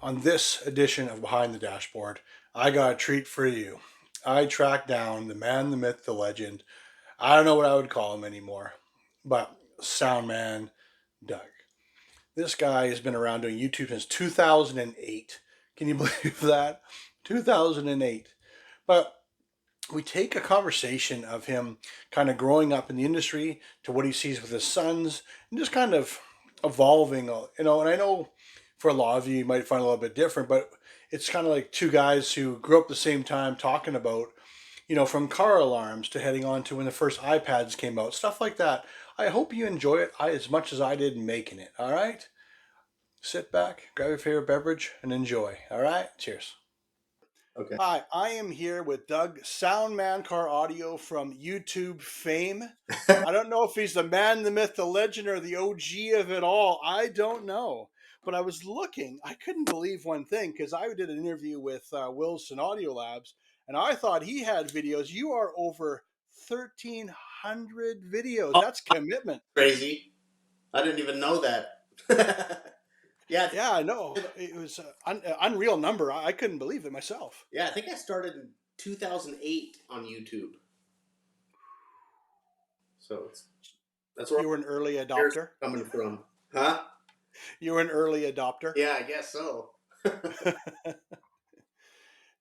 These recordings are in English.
On this edition of Behind the Dashboard, I got a treat for you. I tracked down the man, the myth, the legend. I don't know what I would call him anymore, but Soundman Doug. This guy has been around doing YouTube since 2008. Can you believe that? 2008. But we take a conversation of him kind of growing up in the industry to what he sees with his sons and just kind of evolving, and I know for a lot of you might find it a little bit different, but it's kind of like two guys who grew up at the same time talking about, from car alarms to heading on to when the first iPads came out, stuff like that. I hope you enjoy it as much as I did making it. All right, sit back, grab your favorite beverage and enjoy. All right, cheers. Okay. Hi, I am here with Doug Soundman Car Audio from YouTube fame. I don't know if he's the man, the myth, the legend, or the OG of it all. I don't know. But I was looking, I couldn't believe one thing because I did an interview with Wilson Audio Labs and I thought he had videos. You are over 1,300 videos. Oh, That's commitment. crazy. I didn't even know that. yeah, Yeah, I know. It was an unreal number. I couldn't believe it myself. yeah, I think I started in 2008 on YouTube. So that's where all You were an early the years adopter. are coming from. Huh? You were an early adopter. Yeah, I guess so.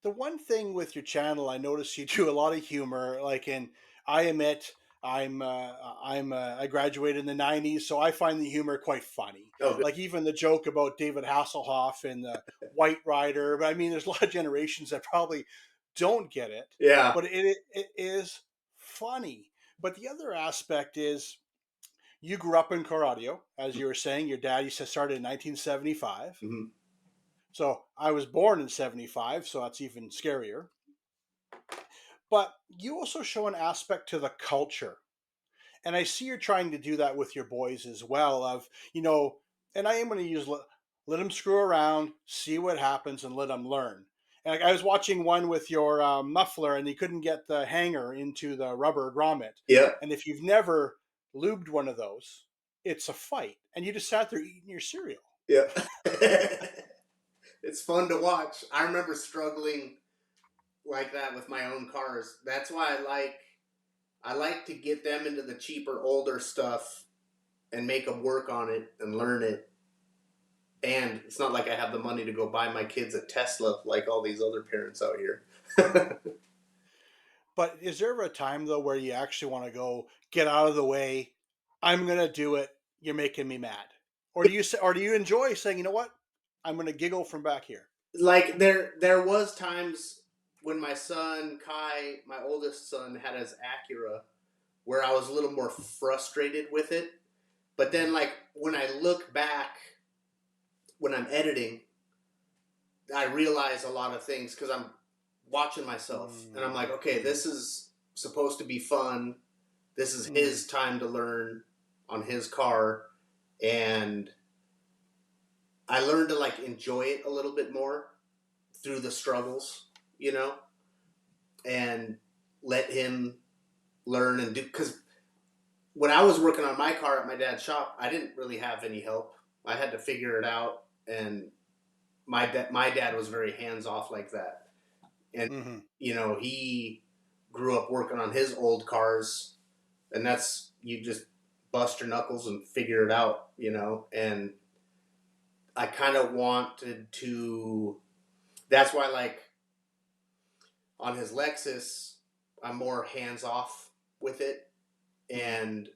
The one thing with your channel, I notice you do a lot of humor. Like in, I admit, I graduated in the '90s, so I find the humor quite funny. Oh, good. Like even the joke about David Hasselhoff and the White Rider. But I mean, there's a lot of generations that probably don't get it, Yeah. but it is funny. But the other aspect is you grew up in car audio, as you were saying. Your dad, you said, started in 1975. Mhm. So I was born in '75, so that's even scarier. But you also show an aspect to the culture. And I see you're trying to do that with your boys as well of, and I am going to use let them screw around, see what happens and let them learn. And like, I was watching one with your muffler and you couldn't get the hanger into the rubber grommet. Yeah. And if you've never lubed one of those, it's a fight. And you just sat there eating your cereal. Yeah. It's fun to watch. I remember struggling like that with my own cars. That's why I like to get them into the cheaper older stuff and make them work on it and learn it. And it's not like I have the money to go buy my kids a Tesla like all these other parents out here. But is there ever a time though where you actually want to go get out of the way? I'm gonna do it. You're making me mad, or do you say, or do you enjoy saying, you know what? I'm gonna giggle from back here. Like there was times when my son Kai, my oldest son, had his Acura where I was a little more frustrated with it. But then like when I look back when I'm editing, I realize a lot of things because I'm watching myself and I'm like, okay, Mm-hmm. this is supposed to be fun. This is Mm-hmm. his time to learn on his car, and I learned to like enjoy it a little bit more through the struggles, you know, and let him learn and do. Because when I was working on my car at my dad's shop, I didn't really have any help. I had to figure it out, and my dad was very hands off like that. And Mm-hmm. he grew up working on his old cars, and that's you just bust your knuckles and figure it out, and I kind of wanted to. That's why, like on his Lexus, I'm more hands off with it, Mm-hmm. and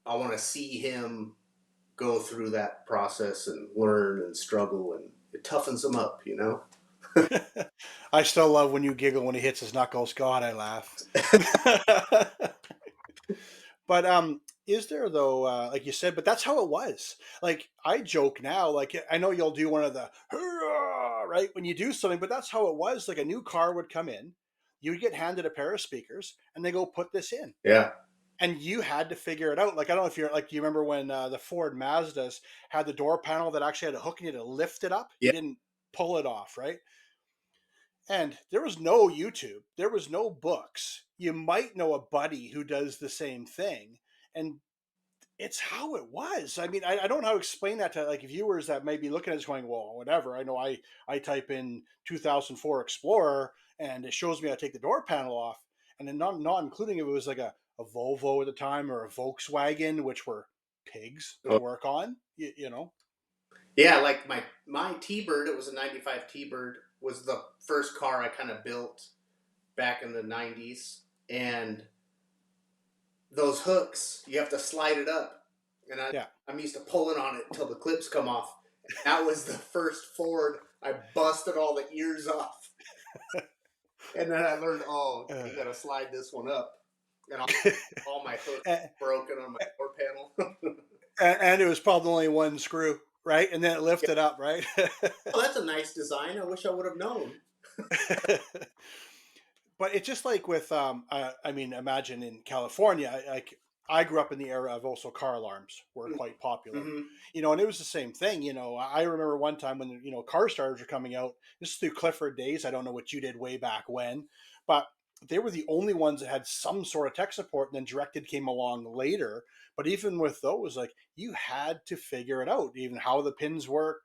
I want to see him go through that process and learn and struggle, and it toughens him up. I still love when you giggle when he hits his knuckles. God, I laugh. But is there though, like you said, but that's how it was. Like I joke now, like I know you'll do one of the "Hurrah," right when you do something, but that's how it was. Like a new car would come in, you would get handed a pair of speakers, and they go put this in, Yeah. and you had to figure it out. Like I don't know if you're like you remember when the Ford Mazdas had the door panel that actually had a hook in it to lift it up. You Yeah. didn't pull it off, right? And there was no YouTube, there was no books. You might know a buddy who does the same thing, and it's how it was. I mean, I don't know how to explain that to like viewers that may be looking at this going, well, whatever. I know I type in 2004 Explorer and it shows me how to take the door panel off, and then not including if it was like a Volvo at the time or a Volkswagen, which were pigs to Oh, work on. You know, yeah, like my T-Bird, it was a '95 T-Bird, was the first car I kind of built back in the '90s, and those hooks, you have to slide it up, and yeah. I'm used to pulling on it until the clips come off. That was the first Ford. I busted all the ears off, and then I learned, oh, Uh, you got to slide this one up, and all my hooks and, broken on my door panel. and it was probably only one screw, right? And then it Yeah. lifted up, right? Oh, that's a nice design. I wish I would have known. But it's just like with I mean, imagine in California, like I grew up in the era of also car alarms were quite popular, Mm-hmm. and it was the same thing. I remember one time when car starters were coming out. This is through Clifford days. I don't know what you did way back when, but they were the only ones that had some sort of tech support, and then directed came along later. But even with those, like you had to figure it out, even how the pins work,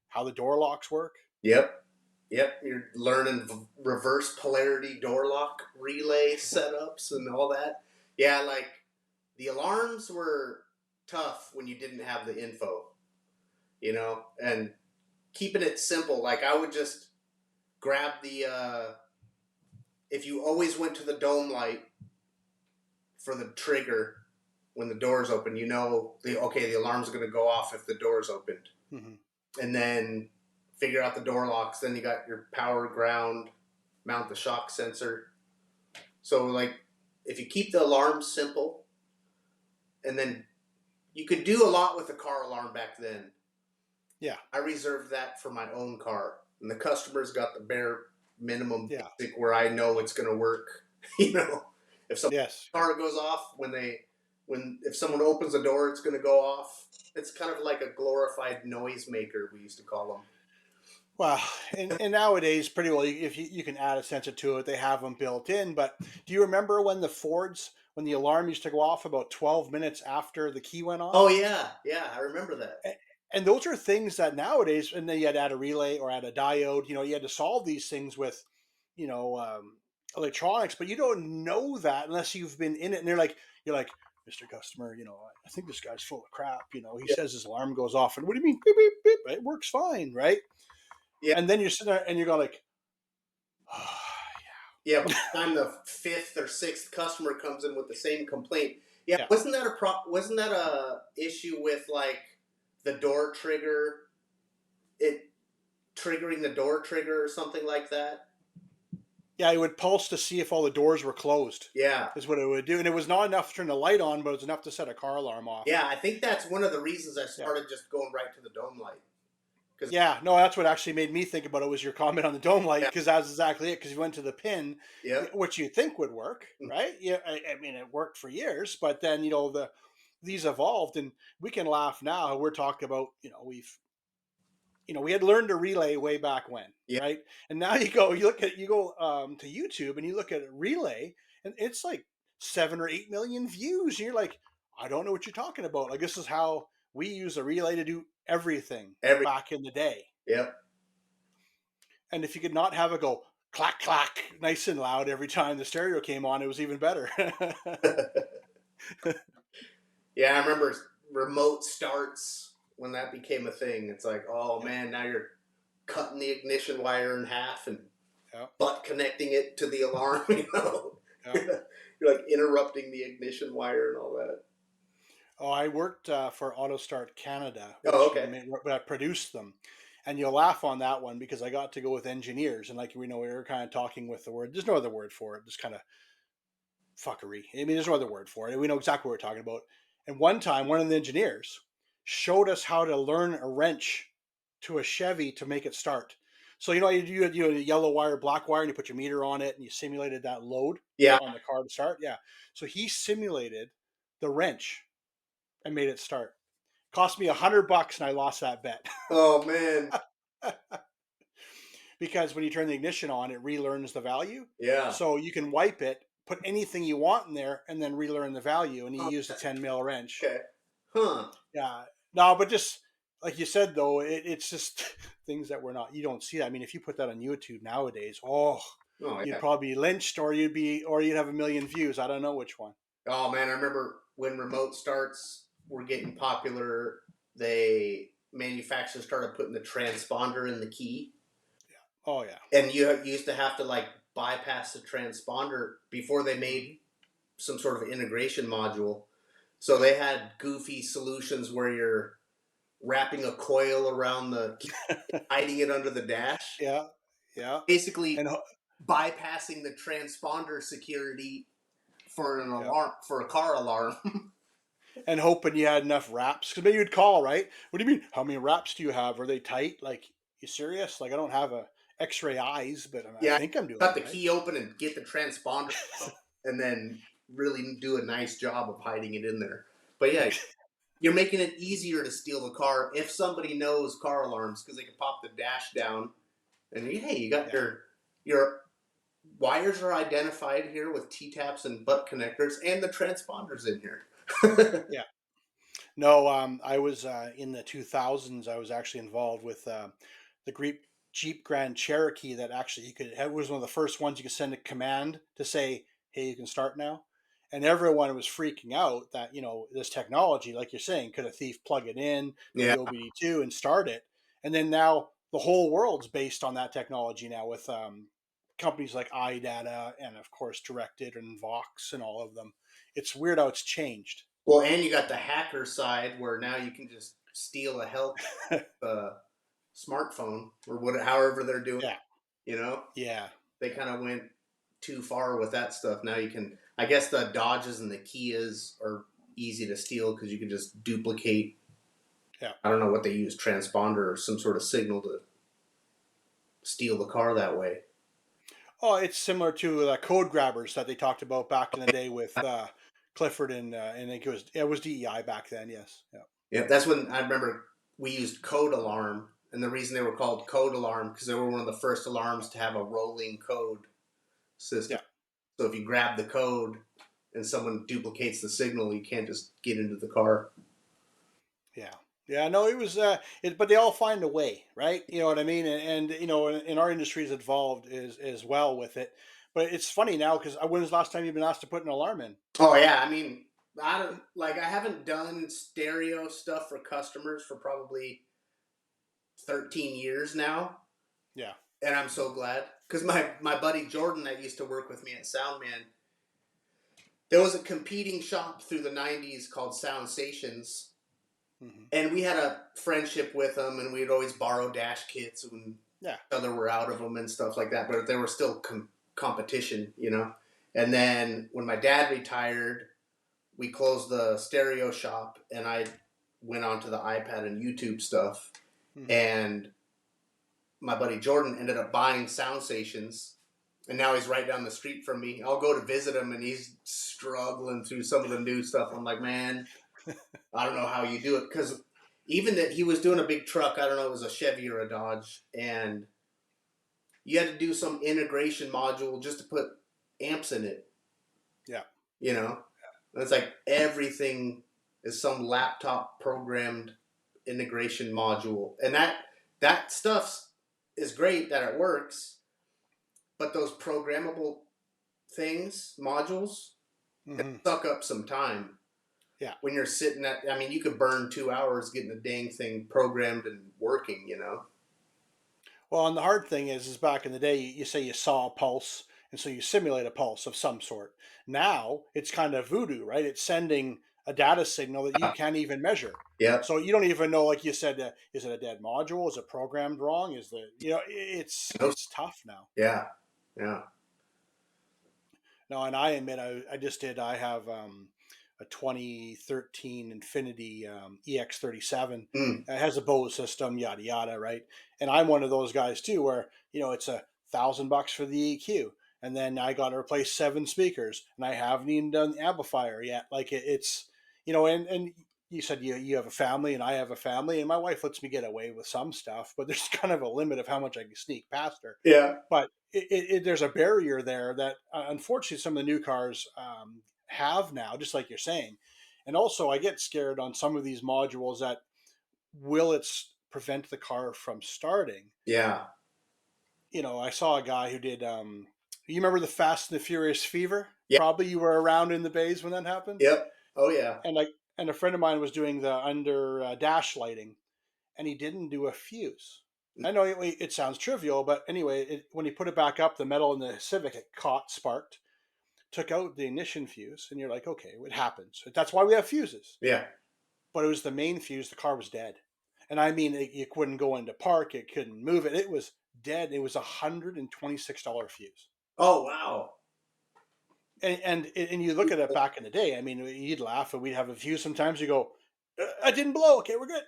how the door locks work. Yep. Yep. You're learning reverse polarity door lock relay setups and all that. Yeah, like the alarms were tough when you didn't have the info, and keeping it simple. Like I would just grab if you always went to the dome light for the trigger when the door's open, the alarm's going to go off if the door's opened. Hmm. And then figure out the door locks. Then you got your power ground, mount the shock sensor. So like if you keep the alarm simple, and then you could do a lot with the car alarm back then. Yeah, I reserved that for my own car, and the customers got the bare minimum yeah, basic where I know it's going to work. you know, if some yes. car goes off when if someone opens the door, it's going to go off. It's kind of like a glorified noisemaker, we used to call them. Well, and nowadays, pretty well, if you can add a sensor to it, they have them built in. But do you remember when the Fords, when the alarm used to go off about 12 minutes after the key went Oh off? yeah, yeah, I remember that. And those are things that nowadays, and then you had to add a relay or add a diode. You had to solve these things with, you know, um, electronics, but you don't know that unless you've been in it. And you're like, Mr. Customer, I think this guy's full of crap. He Yeah, says his alarm goes off, and what do you mean? Beep, beep, beep. It works fine, right? yeah, And then you're sitting there and you're going like, oh, yeah. By the time the fifth or sixth customer comes in with the same complaint, yeah, yeah. wasn't that a issue with like the door trigger, it triggering the door trigger or something like that? Yeah, it would pulse to see if all the doors were closed, Yeah, is what it would do. And it was not enough to turn the light on, but it was enough to set a car alarm off. yeah. I think that's one of the reasons I Yeah. started just going right to the dome light because Yeah, no, that's what actually made me think about it was your comment on the dome light, yeah, because that's exactly it. Because you went to the pin, yep, which you think would work, right? Yeah, I mean, it worked for years, but then these evolved, and we can laugh now. We're talking about we had learned to relay way back when, yeah, right? And now you go to YouTube and you look at a relay, and it's like 7 or 8 million views. And you're like, I don't know what you're talking about. Like this is how we use a relay to do everything every back in the day. yep. And if you could not have it go clack clack nice and loud every time the stereo came on, it was even better. Yeah, I remember remote starts when that became a thing. It's like, oh Yeah, man, now you're cutting the ignition wire in half and yeah, butt connecting it to the alarm. yeah. You're like interrupting the ignition wire and all that. Oh, I worked for AutoStart Canada, Oh, which okay. produced them, and you'll laugh on that one because I got to go with engineers, and like we were kind of talking with the word. There's no other word for it. Just kind of fuckery. I mean, there's no other word for it. We know exactly what we're talking about. And one time, one of the engineers showed us how to learn a wrench to a Chevy to make it start. So you had yellow wire, black wire, and you put your meter on it, and you simulated that load Yeah. on the car to start. Yeah. So he simulated the wrench and made it start. Cost me $100, and I lost that bet Oh man. because when you turn the ignition on, it relearns the value. Yeah. So you can wipe it, put anything you want in there, and then relearn the value. And he Oh, used a that's 10 mil wrench. okay. Huh. Yeah. No, but just like you said though, it's just things that we're not. You don't see that. I mean, if you put that on YouTube nowadays, oh, Oh you'd yeah. probably be lynched, or you'd have a million views. I don't know which one. Oh man, I remember when remote starts were getting popular. They manufacturers started putting the transponder in the key, Oh yeah. and you used to have to like bypass the transponder before they made Hmm. some sort of integration module. So Yeah. they had goofy solutions where you're wrapping a coil around the key, hiding it under the dash, Yeah. Yeah. basically And bypassing the transponder security for an yeah. alarm for a car alarm. And hoping you had enough wraps because maybe you'd call, right? What do you mean? How many wraps do you have? Are they tight? Like, you serious? Like, I don't have a X-ray eyes, but I Yeah, think I'm doing cut all the right. key open and get the transponder out, and then really do a nice job of hiding it in there. But yeah, you're making it easier to steal the car if somebody knows car alarms because they can pop the dash down and hey, you got Yeah. your wires are identified here with T taps and butt connectors, and the transponders in here. Yeah. No, I was in the 2000s. I was actually involved with the Jeep Grand Cherokee that actually you could. It was one of the first ones you could send a command to say, "Hey, you can start now," and everyone was freaking out that this technology, like you're saying, could a thief plug it in to Yeah. the OBD2 and start it, and then now the whole world's based on that technology now with companies like iData and of course Directed and Vox and all of them. It's weird how it's changed. Well, and you got the hacker side where now you can just steal a health smartphone or what, however they're doing. Yeah. You know, Yeah, they kind of went too far with that stuff. Now you can, I guess, the Dodges and the Kias are easy to steal because you can just duplicate. yeah. I don't know what they use, transponder or some sort of signal to steal the car that way. Oh, it's similar to code grabbers that they talked about back in the day with Clifford and I think it was DEI back then. Yes. Yeah. Yeah, that's when I remember we used code alarm, and the reason they were called code alarm because they were one of the first alarms to have a rolling code system. Yeah. So if you grab the code and someone duplicates the signal, you can't just get into the car. Yeah. Yeah. No, it was. But they all find a way, right? You know what I mean? And in our industry is involved as well with it. But it's funny now because when was the last time you've been asked to put an alarm in? Oh yeah, I mean, I don't like. I haven't done stereo stuff for customers for probably 13 years now, Yeah. and I'm so glad because my buddy Jordan that used to work with me at Soundman, there was a competing shop through the 90s called Sound Stations, Hmm. and we had a friendship with them, and we'd always borrow dash kits when Yeah. each other were out of them and stuff like that. But there were still competition, you know. And then when my dad retired, we closed the stereo shop, and I went onto the iPad and YouTube stuff. Hmm. And my buddy Jordan ended up buying Sound Stations, and now he's right down the street from me. I'll go to visit him, and he's struggling through some of the new stuff. I'm like, man, I don't know how you do it because even that he was doing a big truck. I don't know, it was a Chevy or a Dodge, and you had to do some integration module just to put amps in it. Yeah. You know, and it's like everything is some laptop programmed integration module, and that stuff is great that it works, but those programmable things modules Hmm. suck up some time Yeah. when you're sitting at. I mean, you could burn 2 hours getting the dang thing programmed and working. You know. Well, and the hard thing is back in the day, you say you saw a pulse, and so you simulate a pulse of some sort. Now it's kind of voodoo, right? It's sending a data signal that you can't even measure. Yep. So you don't even know, like you said, is it a dead module? Is it programmed wrong? Is the it's tough now. Yeah. Yeah. No, and I admit I just did. I have a 2013 Infinity EX37. Mm. It has a Bose system, yada yada, right? And I'm one of those guys too, where it's $1,000 for the EQ, and then I got to replace 7 speakers, and I haven't even done the amplifier yet. Like it's and you said you have a family, and I have a family, and my wife lets me get away with some stuff, but there's kind of a limit of how much I can sneak past her. Yeah. But there's a barrier there that unfortunately some of the new cars have now, just like you're saying. And also, I get scared on some of these modules that will it prevent the car from starting? Yeah. I saw a guy who did. You remember the Fast and the Furious Fever? Yeah. Probably you were around in the bays when that happened. Yep. Oh yeah. And a friend of mine was doing the under dash lighting, and he didn't do a fuse. I know it sounds trivial, but anyway, when he put it back up, the metal in the Civic it caught, sparked, took out the ignition fuse, and you're like, okay, it happens. That's why we have fuses. Yeah. But it was the main fuse. The car was dead, and I mean, you couldn't go into park. It couldn't move it. It was dead. It was $126 fuse. Oh wow. And you look at it back in the day. I mean, you'd laugh, and we'd have a fuse. Sometimes you go, "I didn't blow. Okay, we're good."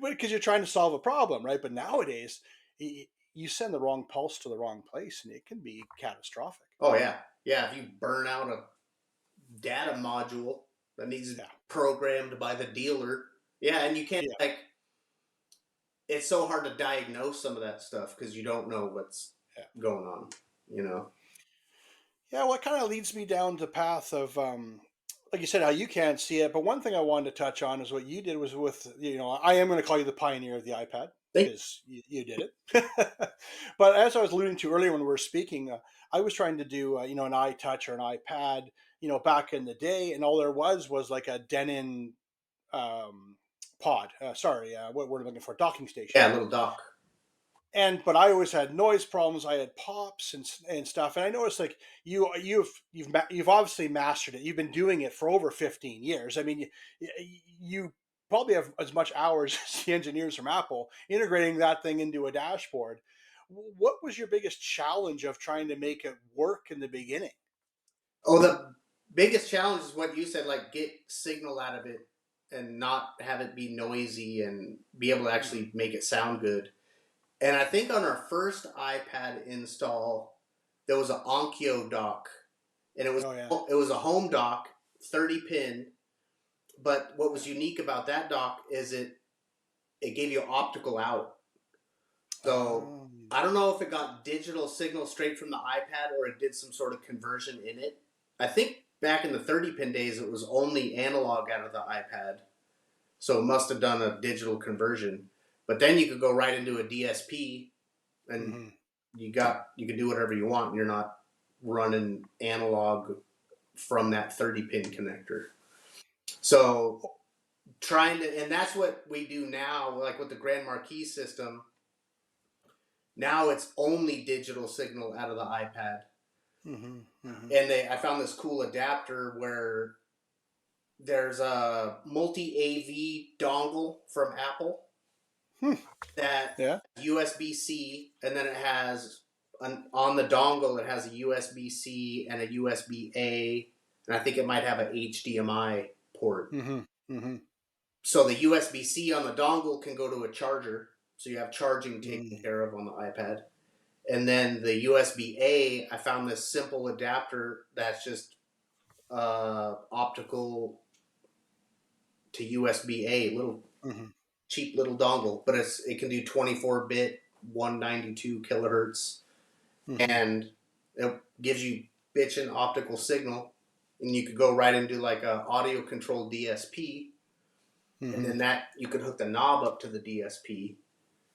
Because you're trying to solve a problem, right? But nowadays, you send the wrong pulse to the wrong place, and it can be catastrophic. Oh yeah. Yeah. If you burn out a data module that needs Yeah, programmed by the dealer, yeah, and you can't yeah, like it's so hard to diagnose some of that stuff because you don't know what's yeah, going on. You know. yeah. Well, it kind of leads me down the path of, like you said, how you can't see it. But one thing I wanted to touch on is what you did was with, I am going to call you the pioneer of the iPad Think. because you did it. But as I was alluding to earlier when we were speaking, I was trying to do, an iTouch or an iPad, back in the day, and all there was like a Denon um, pod. Sorry, what word am I looking for? Docking station. Yeah, little doc. But I always had noise problems. I had pops and stuff. And I noticed like you've obviously mastered it. You've been doing it for over 15 years. I mean, you probably have as much hours as the engineers from Apple integrating that thing into a dashboard. What was your biggest challenge of trying to make it work in the beginning? Oh, the biggest challenge is what you said, like get signal out of it and not have it be noisy and be able to Hmm. actually make it sound good. And I think on our first iPad install, there was an Onkyo dock, and Oh yeah. it was a home dock, 30 pin. But what was unique about that dock is it gave you optical out. So Um, I don't know if it got digital signal straight from the iPad or it did some sort of conversion in it. I think back in the 30 pin days, it was only analog out of the iPad. So it must have done a digital conversion. But then you could go right into a DSP and mhm. you can do whatever you want. And you're not running analog from that 30 pin connector. So trying to, and that's what we do now, like with the Grand Marquis system. Now it's only digital signal out of the iPad. Mhm. Mhm. And I found this cool adapter where there's a multi AV dongle from Apple Hmm. that Yeah. USB C, and then it has on the dongle it has a USB C and a USB A, and I think it might have an HDMI port. Mhm. Mhm. So the USB C on the dongle can go to a charger, so you have charging taken Mhm. care of on the iPad. And then the USB A, I found this simple adapter that's just optical to USB A, little Mhm. cheap little dongle, but it can do 24-bit, 192 kilohertz, Mhm. and it gives you bitchin' optical signal, and you could go right into like a audio controlled DSP, and Mhm. then that you could hook the knob up to the DSP,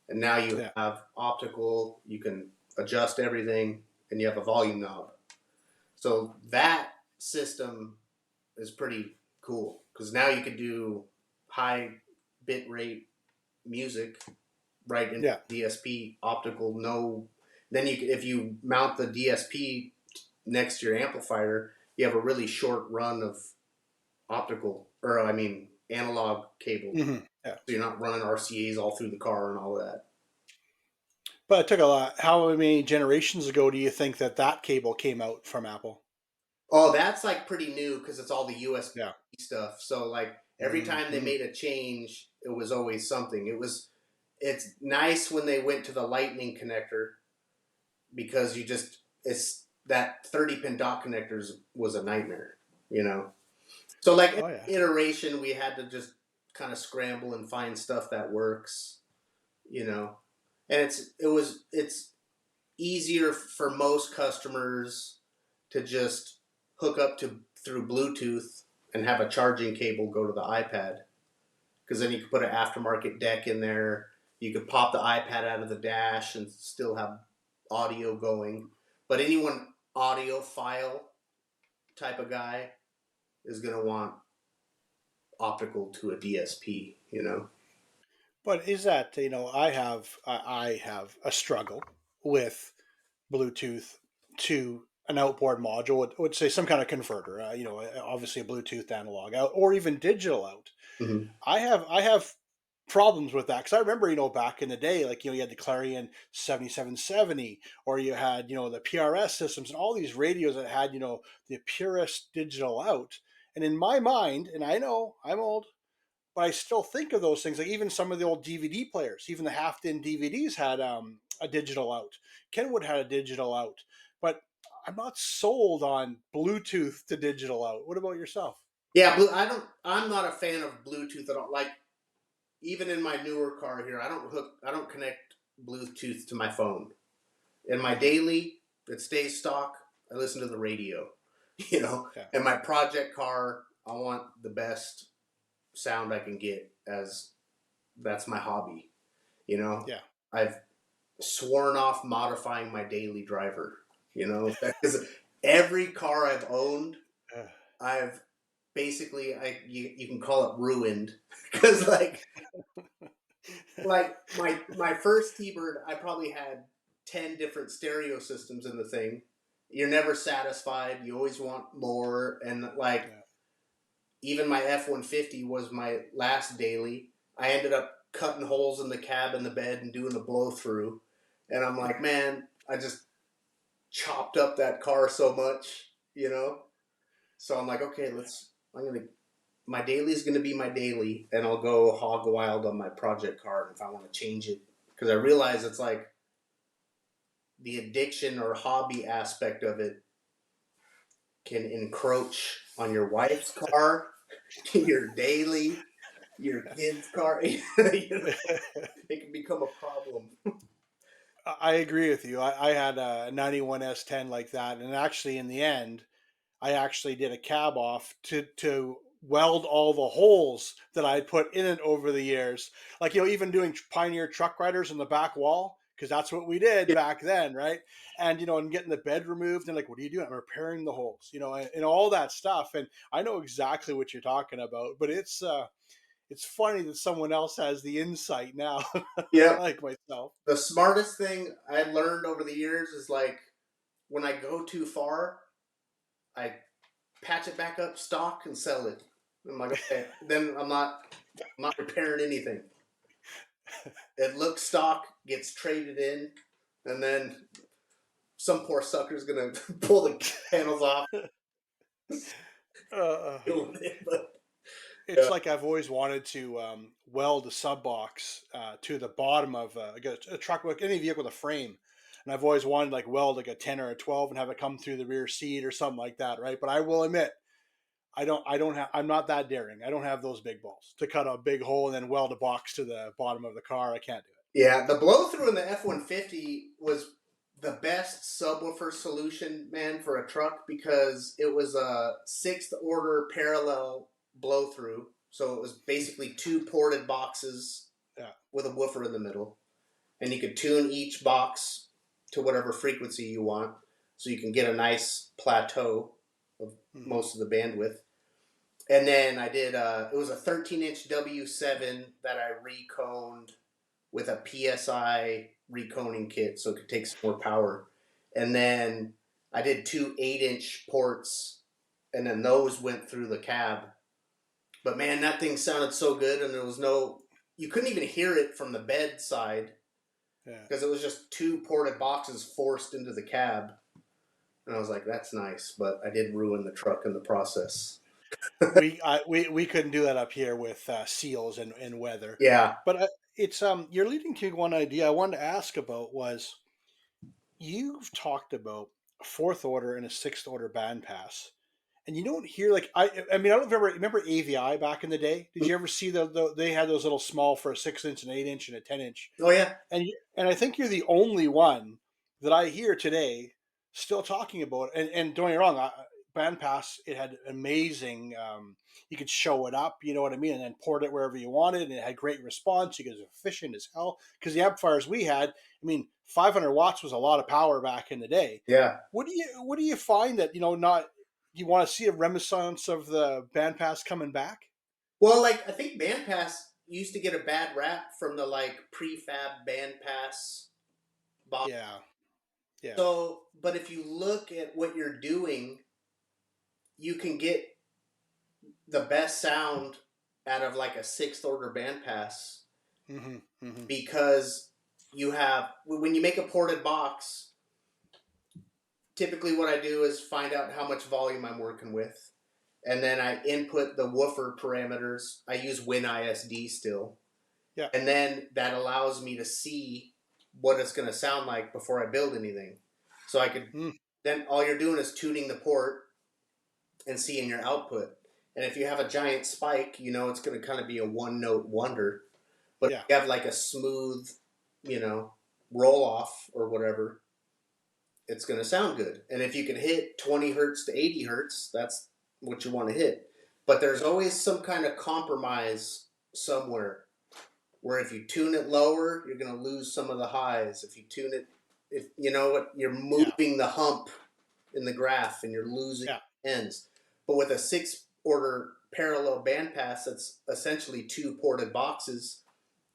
and now you Yeah. have optical. You can adjust everything, and you have a volume knob. So that system is pretty cool because now you can do high bit rate music right in Yeah. DSP optical. No, then if you mount the DSP next to your amplifier, you have a really short run of optical, or I mean analog cable. Mhm. Yeah. So you're not running RCA's all through the car and all of that. But it took a lot. How many generations ago do you think that cable came out from Apple? Oh, that's like pretty new because it's all the Yeah. USB stuff. So like every time they Mhm. made a change, it was always something. It's nice when they went to the lightning connector because it's that 30 pin dot connectors was a nightmare, you know. So like Oh yeah. iteration we had to just kind of scramble and find stuff that works, you know. And it's easier for most customers to just hook up to through Bluetooth and have a charging cable go to the iPad, because then you could put an aftermarket deck in there. You could pop the iPad out of the dash and still have audio going. But anyone audiophile type of guy is going to want optical to a DSP, you know? But is that, I have a struggle with Bluetooth to an outboard module. Would say some kind of converter. Obviously a Bluetooth analog out, or even digital out. Mm-hmm. I have problems with that because I remember, back in the day, like, you had the Clarion 7770, or you had, the PRS systems and all these radios that had, the purest digital out. And in my mind, and I know I'm old, but I still think of those things. Like even some of the old DVD players, even the half-in DVDs had a digital out. Kenwood had a digital out, but I'm not sold on Bluetooth to digital out. What about yourself? Yeah, I'm not a fan of Bluetooth at all. Like, even in my newer car here, I don't connect Bluetooth to my phone. In my Mm-hmm. daily, it stays stock. I listen to the radio, you know. Yeah, In my project car, I want the best sound I can get, as that's my hobby, you know. yeah. I've sworn off modifying my daily driver, you know, because every car I've owned, Uh, I've basically, you can call it ruined, because like my first T-Bird, I probably had 10 different stereo systems in the thing. You're never satisfied. You always want more. And like, yeah, even my F-150 was my last daily. I ended up cutting holes in the cab and the bed and doing a blow through. And I'm like, man, I just chopped up that car so much, you know? So I'm like, okay, my daily is going to be my daily, and I'll go hog wild on my project car if I want to change it. Because I realize it's like the addiction or hobby aspect of it can encroach on your wife's car, your daily, your kid's car. You know, yeah. it can become a problem. I agree with you. I had a 91 S10 like that, and actually, in the end, I actually did a cab off to weld all the holes that I had put in it over the years. Like, even doing Pioneer truck riders on the back wall, because that's what we did Yeah. back then, right? And and getting the bed removed, and like, what are you doing? I'm repairing the holes, and all that stuff. And I know exactly what you're talking about, but it's funny that someone else has the insight now, Yep. like myself. The smartest thing I learned over the years is like, when I go too far, I patch it back up stock and sell it. I'm like, okay, then I'm not repairing anything. It looks stock, gets traded in, and then some poor sucker's gonna pull the panels off. Uh, But it's yeah, like I've always wanted to weld a sub box to the bottom of a truck, like any vehicle with a frame, and I've always wanted like weld like a 10 or a 12 and have it come through the rear seat or something like that, right? But I will admit, I'm not that daring. I don't have those big balls to cut a big hole and then weld a box to the bottom of the car. I can't do yeah. The blow through in the F-150 was the best subwoofer solution, man, for a truck, because it was a sixth order parallel blow through. So it was basically two ported boxes it. Yeah. with a woofer in the middle, and you could tune each box to whatever frequency you want, so you can get a nice plateau of Hmm. most of the bandwidth. And then I did it was a 13-inch W7 that I reconed with a PSI reconing kit, so it could take some more power. And then I did two 8-inch ports, and then those went through the cab. But man, that thing sounded so good, and there was no, you couldn't even hear it from the bedside, Yeah. because it was just two ported boxes forced into the cab. And I was like, that's nice, but I did ruin the truck in the process. We couldn't do that up here with seals and weather, Yeah. but it's you're leading to one idea I wanted to ask about was you've talked about a fourth order and a sixth order bandpass, and you don't hear like I mean I don't remember AVI back in the day. Did you ever see they had those little small for a 6 inch, an 8 inch, and a 10 inch, Oh yeah. and I think you're the only one that I hear today still talking about it. And don't get me wrong, bandpass, it had amazing. You could show it up, you know what I mean, and then port it wherever you wanted, and it had great response. You could was efficient as hell because the amplifiers we had, I mean, 500 watts was a lot of power back in the day. Yeah. What do you find that not you want to see a renaissance of the bandpass coming back? Well, like I think bandpass used to get a bad rap from the like prefab bandpass box. Yeah, yeah. So, but if you look at what you're doing, you can get the best sound out of like a sixth order bandpass Hmm. Hmm. because you have when you make a ported box. Typically, what I do is find out how much volume I'm working with, and then I input the woofer parameters. I use WinISD still, Yeah. and then that allows me to see what it's going to sound like before I build anything. So I could Mm, then all you're doing is tuning the port and seeing your output. And if you have a giant spike, you know it's going to kind of be a one note wonder. But if yeah. you have like a smooth, you know, roll off or whatever, it's going to sound good. And if you can hit 20 hertz to 80 hertz, that's what you want to hit. But there's Yeah. always some kind of compromise somewhere where if you tune it lower, you're going to lose some of the highs. If you tune it, if you know what, you're Yeah. moving the hump in the graph and you're losing Yeah. ends. But with a six order parallel bandpass that's essentially two ported boxes,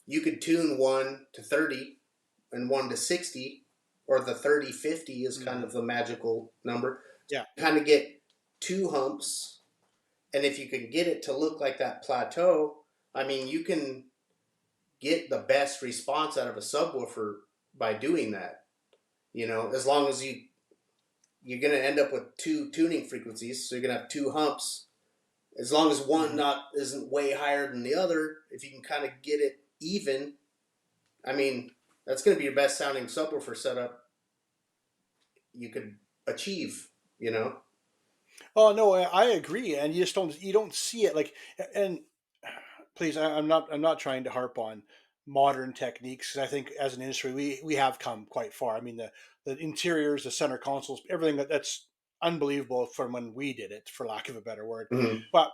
you could tune one to 30 and one to 60, or the 30-50 is kind Hmm. of the magical number. So Yeah. you kind of get two humps. And if you can get it to look like that plateau, I mean, you can get the best response out of a subwoofer by doing that. You know, as long as you're going to end up with two tuning frequencies, so you're going to have two humps. As long as one Hmm. not isn't way higher than the other, if you can kind of get it even, I mean, that's going to be your best sounding subwoofer setup you could achieve. You know? Oh no, I agree, and you don't see it like. And please, I'm not trying to harp on modern techniques because I think as an industry we have come quite far. I mean the interiors, the center consoles, everything that's unbelievable from when we did it, for lack of a better word. Mm-hmm. But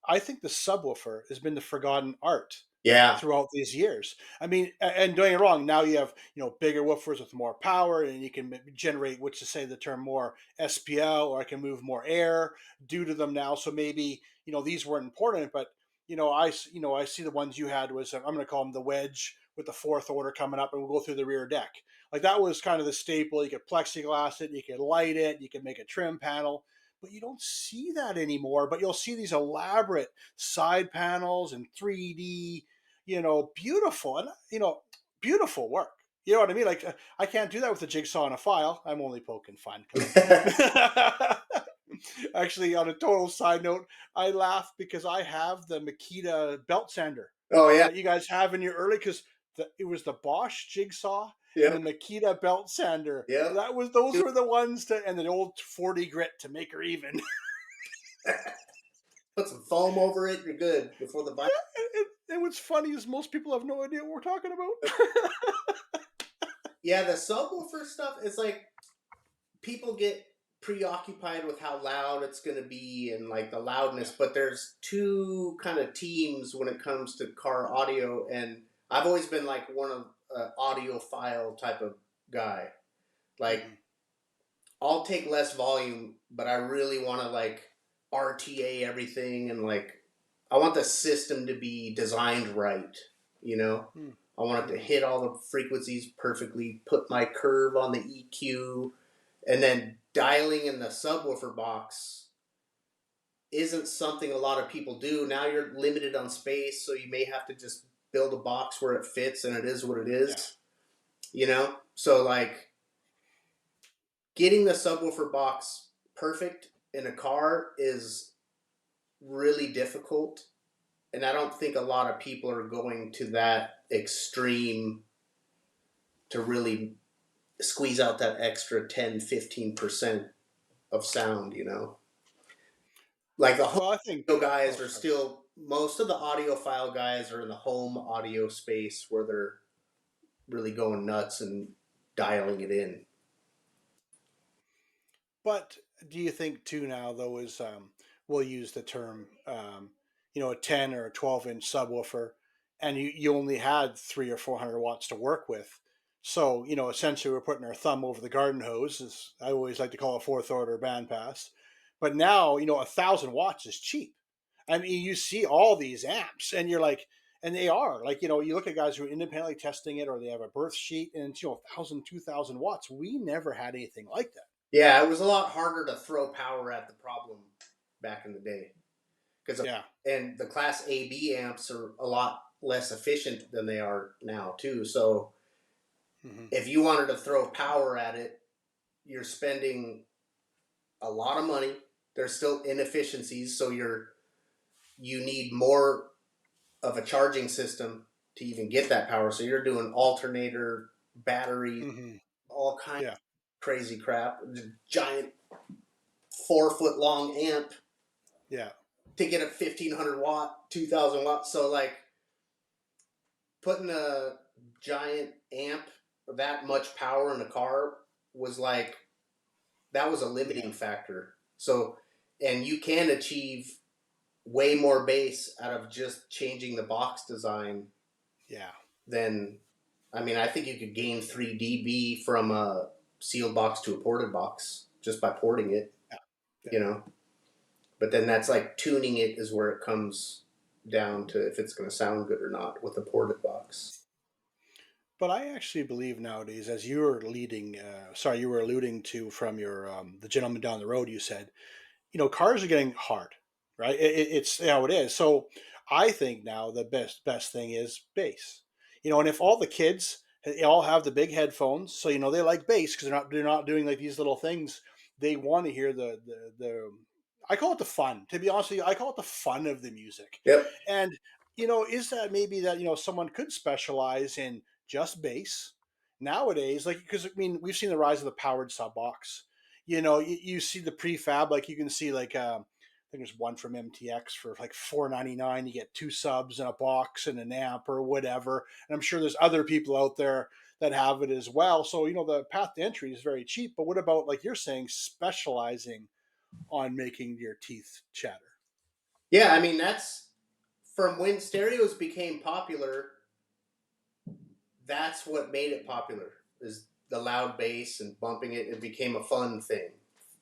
I think the subwoofer has been the forgotten art Yeah. throughout these years. I mean, and don't get me wrong. Now you have bigger woofers with more power, and you can generate, which to say the term more SPL, or I can move more air due to them now. So maybe these weren't important, but I see the ones you had was I'm going to call them the wedge with the fourth order coming up, and we'll go through the rear deck. Like that was kind of the staple. You could plexiglass it, you could light it, you could make a trim panel, but you don't see that anymore. But you'll see these elaborate side panels and 3D, beautiful and beautiful work. You know what I mean? Like I can't do that with a jigsaw and a file. I'm only poking fun. Come on. Actually, on a total side note, I laugh because I have the Makita belt sander Oh yeah. that you guys have in your early because it was the Bosch jigsaw and the Yep. Makita belt sander. Yep. Those were the ones and the old 40 grit to make her even. Put some foam over it. You're good before the bike. And what's funny is most people have no idea what we're talking about. Yeah, the subwoofer stuff is like people get preoccupied with how loud it's going to be and like the Yeah. loudness, but there's two kind of teams when it comes to car audio, and I've always been like one of audiophile type of guy. Like Hmm. I'll take less volume, but I really want to like RTA everything, and like I want the system to be designed right, you know? I want it to Hmm. hit all the frequencies perfectly, put my curve on the EQ, and then dialing in the subwoofer box isn't something a lot of people do. Now you're limited on space, so you may have to just build a box where it fits and it is what it Yeah. is, you know? So like getting the subwoofer box perfect in a car is really difficult, and I don't think a lot of people are going to that extreme to really squeeze out that extra 10-15% of sound, you know. Like the home Well, I think. audio Oh, guys are sorry. still, most of the audiophile guys are in the home audio space where they're really going nuts and dialing it in. But do you think too now though is we'll use the term a 10 or a 12-inch subwoofer, and you only had 300 or 400 watts to work with. So essentially we're putting our thumb over the garden hose, as I always like to call a fourth order bandpass. But now 1,000 watts is cheap. I mean, you see all these amps and you're like, and they are like, you look at guys who are independently testing it, or they have a birth sheet, and it's 1,000, 2,000 watts. We never had anything like that. Yeah, it was a lot harder to throw power at the problem back in the day because Yeah. and the class AB amps are a lot less efficient than they are now too. So Hmm. if you wanted to throw power at it, you're spending a lot of money. There's still inefficiencies, so you need more of a charging system to even get that power. So you're doing alternator, battery, Hmm. all kinds Yeah. of crazy crap. The giant 4 foot long amp Yeah. to get a 1,500 watt, 2,000 watt. So like putting a giant amp that much power in a car was like that was a Yeah. limiting factor. So and you can achieve way more bass out of just changing the box design Yeah. than I mean I think you could gain 3 dB from a sealed box to a ported box just by porting it, Yeah. Yeah. you know. But then that's like tuning it is where it comes down to if it's going to sound good or not with a ported box. But I actually believe nowadays, as you were you were alluding to from your the gentleman down the road, you said, cars are getting hard, right? It's how it is. So I think now the best thing is bass. And if all the kids they all have the big headphones, so they like bass because they're not doing like these little things. They want to hear the I call it the fun. To be honest with you, I call it the fun of the music. Yep. And is that maybe that someone could specialize in just bass nowadays? Like, because I mean, we've seen the rise of the powered sub box. You see the prefab, like you can see like I think there's one from MTX for like 499. You get two subs and a box and an amp or whatever. And I'm sure there's other people out there that have it as well. So the path to entry is very cheap. But what about, like you're saying, specializing on making your teeth chatter? Yeah, I mean that's from when stereos became popular, that's what made it popular is the loud bass and bumping it. It became a fun thing.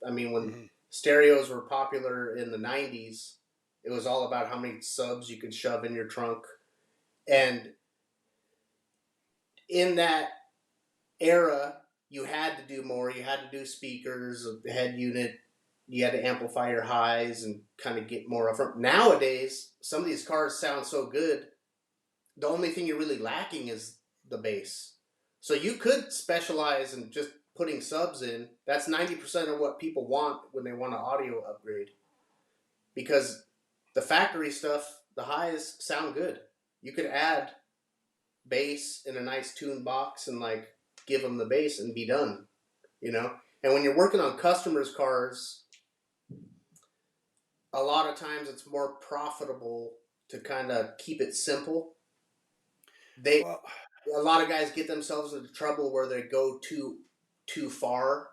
I mean, when Hmm. stereos were popular in the 90s, it was all about how many subs you could shove in your trunk. And in that era, you had to do more. You had to do speakers, a head unit. You had to amplify your highs and kind of get more upfront. Nowadays, some of these cars sound so good. The only thing you're really lacking is the bass. So you could specialize in just putting subs in. That's 90% of what people want when they want an audio upgrade. Because the factory stuff, the highs sound good. You could add bass in a nice tune box and like give them the bass and be done, you know? And when you're working on customers' cars, a lot of times it's more profitable to kind of keep it simple. They Well, a lot of guys get themselves into trouble where they go too far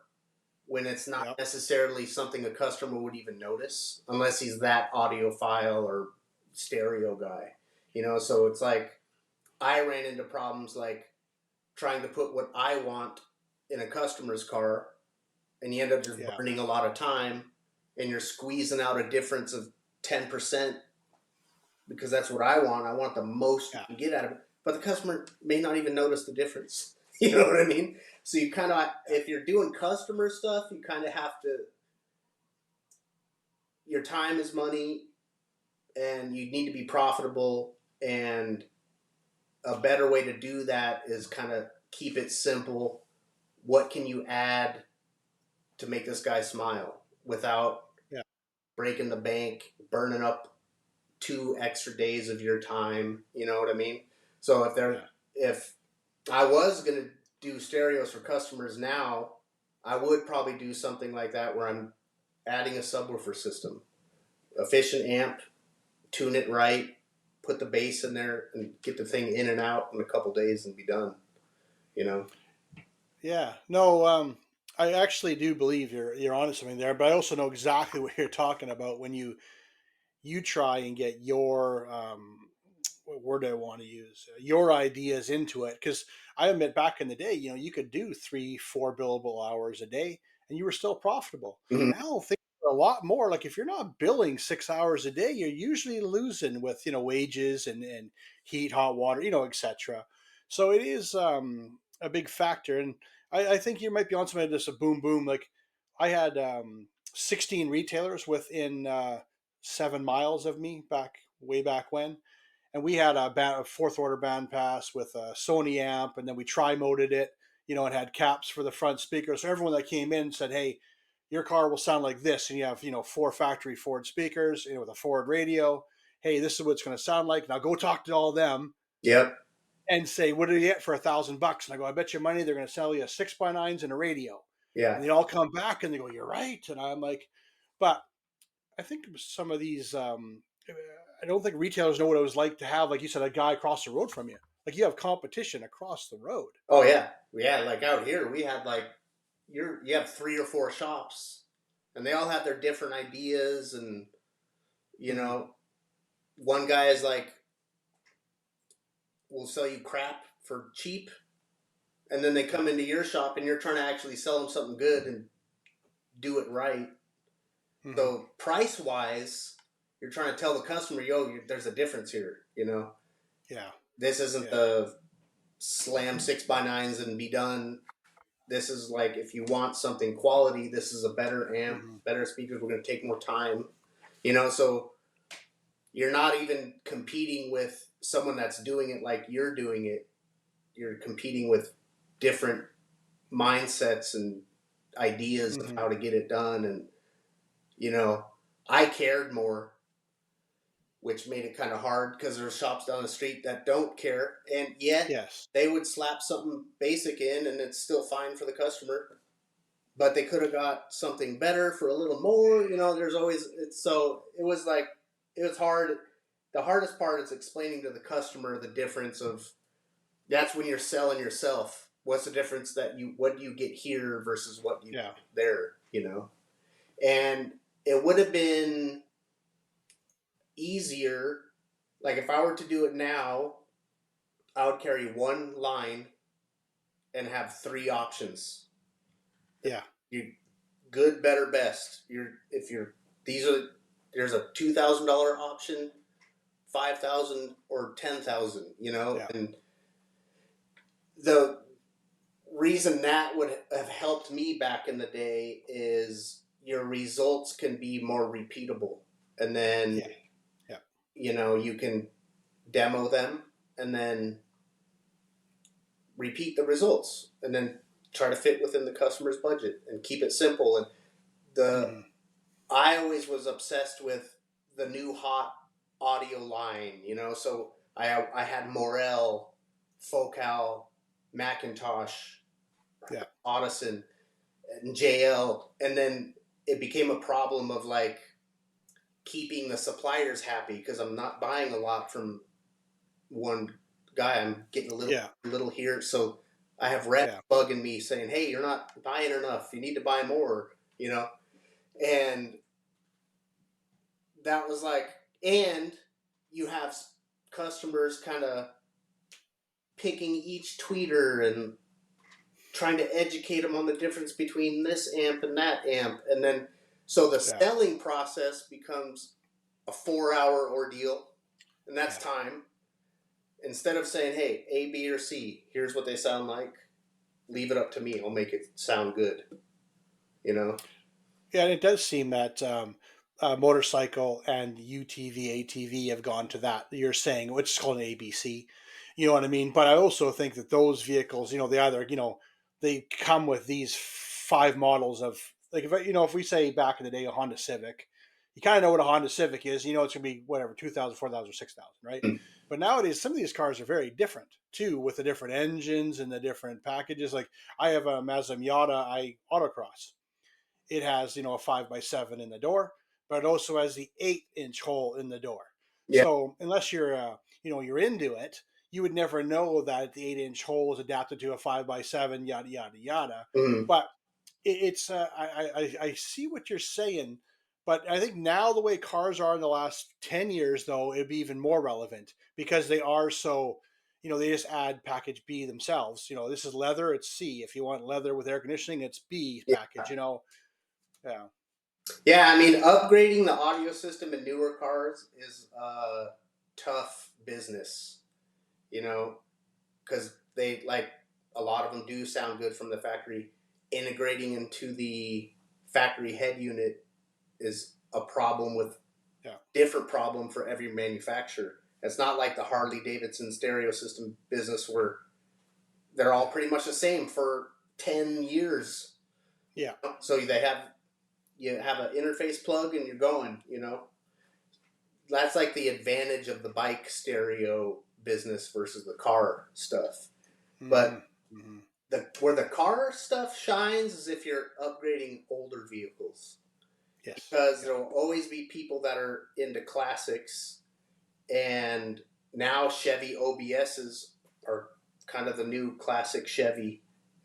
when it's not yeah, necessarily something a customer would even notice unless he's that audiophile or stereo guy. So it's like I ran into problems like trying to put what I want in a customer's car and you end up just yeah, burning a lot of time and you're squeezing out a difference of 10% because that's what I want. I want the most you yeah, can get out of it. But the customer may not even notice the difference. You know what I mean? So you kind of, yeah, if you're doing customer stuff, you kind of have to, your time is money and you need to be profitable. And a better way to do that is kind of keep it simple. What can you add to make this guy smile without yeah, breaking the bank, burning up 2 extra days of your time? You know what I mean? So yeah, if I was gonna do stereos for customers now, I would probably do something like that where I'm adding a subwoofer system, efficient amp, tune it right, put the bass in there, and get the thing in and out in a couple days and be done. You know? yeah. No, I actually do believe you're onto something there, but I also know exactly what you're talking about when you try and get your what word do I want to use, your ideas into it. Because I admit, back in the day, you could do 3, 4 billable hours a day, and you were still profitable. Mhm. Now things are a lot more. Like if you're not billing 6 hours a day, you're usually losing with wages and heat, hot water, etc. So it is a big factor, and I think you might be on something that's a boom boom. Like I had 16 retailers within 7 miles of me back way back when, and we had a fourth order band pass with a Sony amp, and then we tri-moded it. It had caps for the front speakers, so everyone that came in said, "Hey, your car will sound like this," and you have 4 factory Ford speakers, with a Ford radio. Hey, this is what it's going to sound like. Now go talk to all of them Yep. and say, "What do you get for $1,000?" And I go, "I bet you money they're going to sell you a 6x9s and a radio." And Yeah. they all come back and they go, "You're right." And I'm like, but I think some of these, I don't think retailers know what it was like to have, like you said, a guy across the road from you. Like you have competition across the road. Oh yeah. Yeah. Like out here, we had like you have 3 or 4 shops, and they all have their different ideas, and you Hmm. know, one guy is like, "We'll sell you crap for cheap," and then they Yeah. come into your shop, and you're trying to actually sell them something good and do it right. Hmm. So price wise, you're trying to tell the customer, "Yo, there's a difference here." Yeah. This isn't Yeah. the slam 6x9s and be done. This is like, if you want something quality, this is a better amp, Hmm. better speakers. We're going to take more time. So you're not even competing with someone that's doing it like you're doing it. You're competing with different mindsets and ideas of Hmm. how to get it done. And, you know, I cared more, which made it kind of hard because there's shops down the street that don't care. And yet Yes. they would slap something basic in and it's still fine for the customer. But they could have got something better for a little more. There's always, so it was like, it was hard. The hardest part is explaining to the customer the difference of, that's when you're selling yourself. What's the difference what do you get here versus what you Yeah. get there? And it would have been easier, like if I were to do it now, I would carry one line and have 3 options. Yeah. You good, better, best. If you're these are there's a $2,000 option, 5,000 or 10,000. Yeah. And the reason that would have helped me back in the day is your results can be more repeatable, and then Yeah. Yeah. you can demo them and then repeat the results, and then try to fit within the customer's budget and keep it simple. And the Hmm. I always was obsessed with the new hot audio line, so I had Morel, Focal, Macintosh, Yeah. Audison, and JL, and then it became a problem of like keeping the suppliers happy because I'm not buying a lot from one guy. I'm getting Yeah. a little here, so I have reps Yeah. bugging me saying, "Hey, you're not buying enough. You need to buy more." And that was like, and you have customers kind of picking each tweeter and trying to educate them on the difference between this amp and that amp, and then so the Yeah. selling process becomes a 4-hour ordeal, and that's Yeah. time. Instead of saying, "Hey, A, B, or C, here's what they sound like. Leave it up to me. I'll make it sound good." You know? Yeah, and it does seem that motorcycle and UTV, ATV have gone to that. You're saying, which is called an ABC. You know what I mean? But I also think that those vehicles, they either, they come with these 5 models of, like, if we say back in the day a Honda Civic, you kind of know what a Honda Civic is. It's going to be whatever, 2,000, 4,000, 6,000, right? Mm. But nowadays, some of these cars are very different too, with the different engines and the different packages. Like I have a Mazda Miata autocross. It has a 5x7 in the door, but it also has the 8-inch hole in the door. Yeah. So unless you're into it, you would never know that the 8-inch hole is adapted to a 5x7, yada yada yada. Mm. But it's I see what you're saying, but I think now the way cars are in the last 10 years, though, it'd be even more relevant because they are so. They just add package B themselves. This is leather, it's C. If you want leather with air conditioning, it's B Yeah. package. Yeah, Yeah, I mean, upgrading the audio system in newer cars is a tough business, you know, because they like a lot of them do sound good from the factory. Integrating into the factory head unit is a problem with yeah, different problem for every manufacturer. It's not like the Harley Davidson stereo system business where they're all yeah, pretty much the same for 10 years. yeah. So you have an interface plug and you're going. That's like the advantage of the bike stereo business versus the car stuff. Hmm. But Hmm. where the car stuff shines is if you're upgrading older vehicles, Yes. because Yeah. there will always be people that are into classics, and now Chevy OBSs are kind of the new classic Chevy.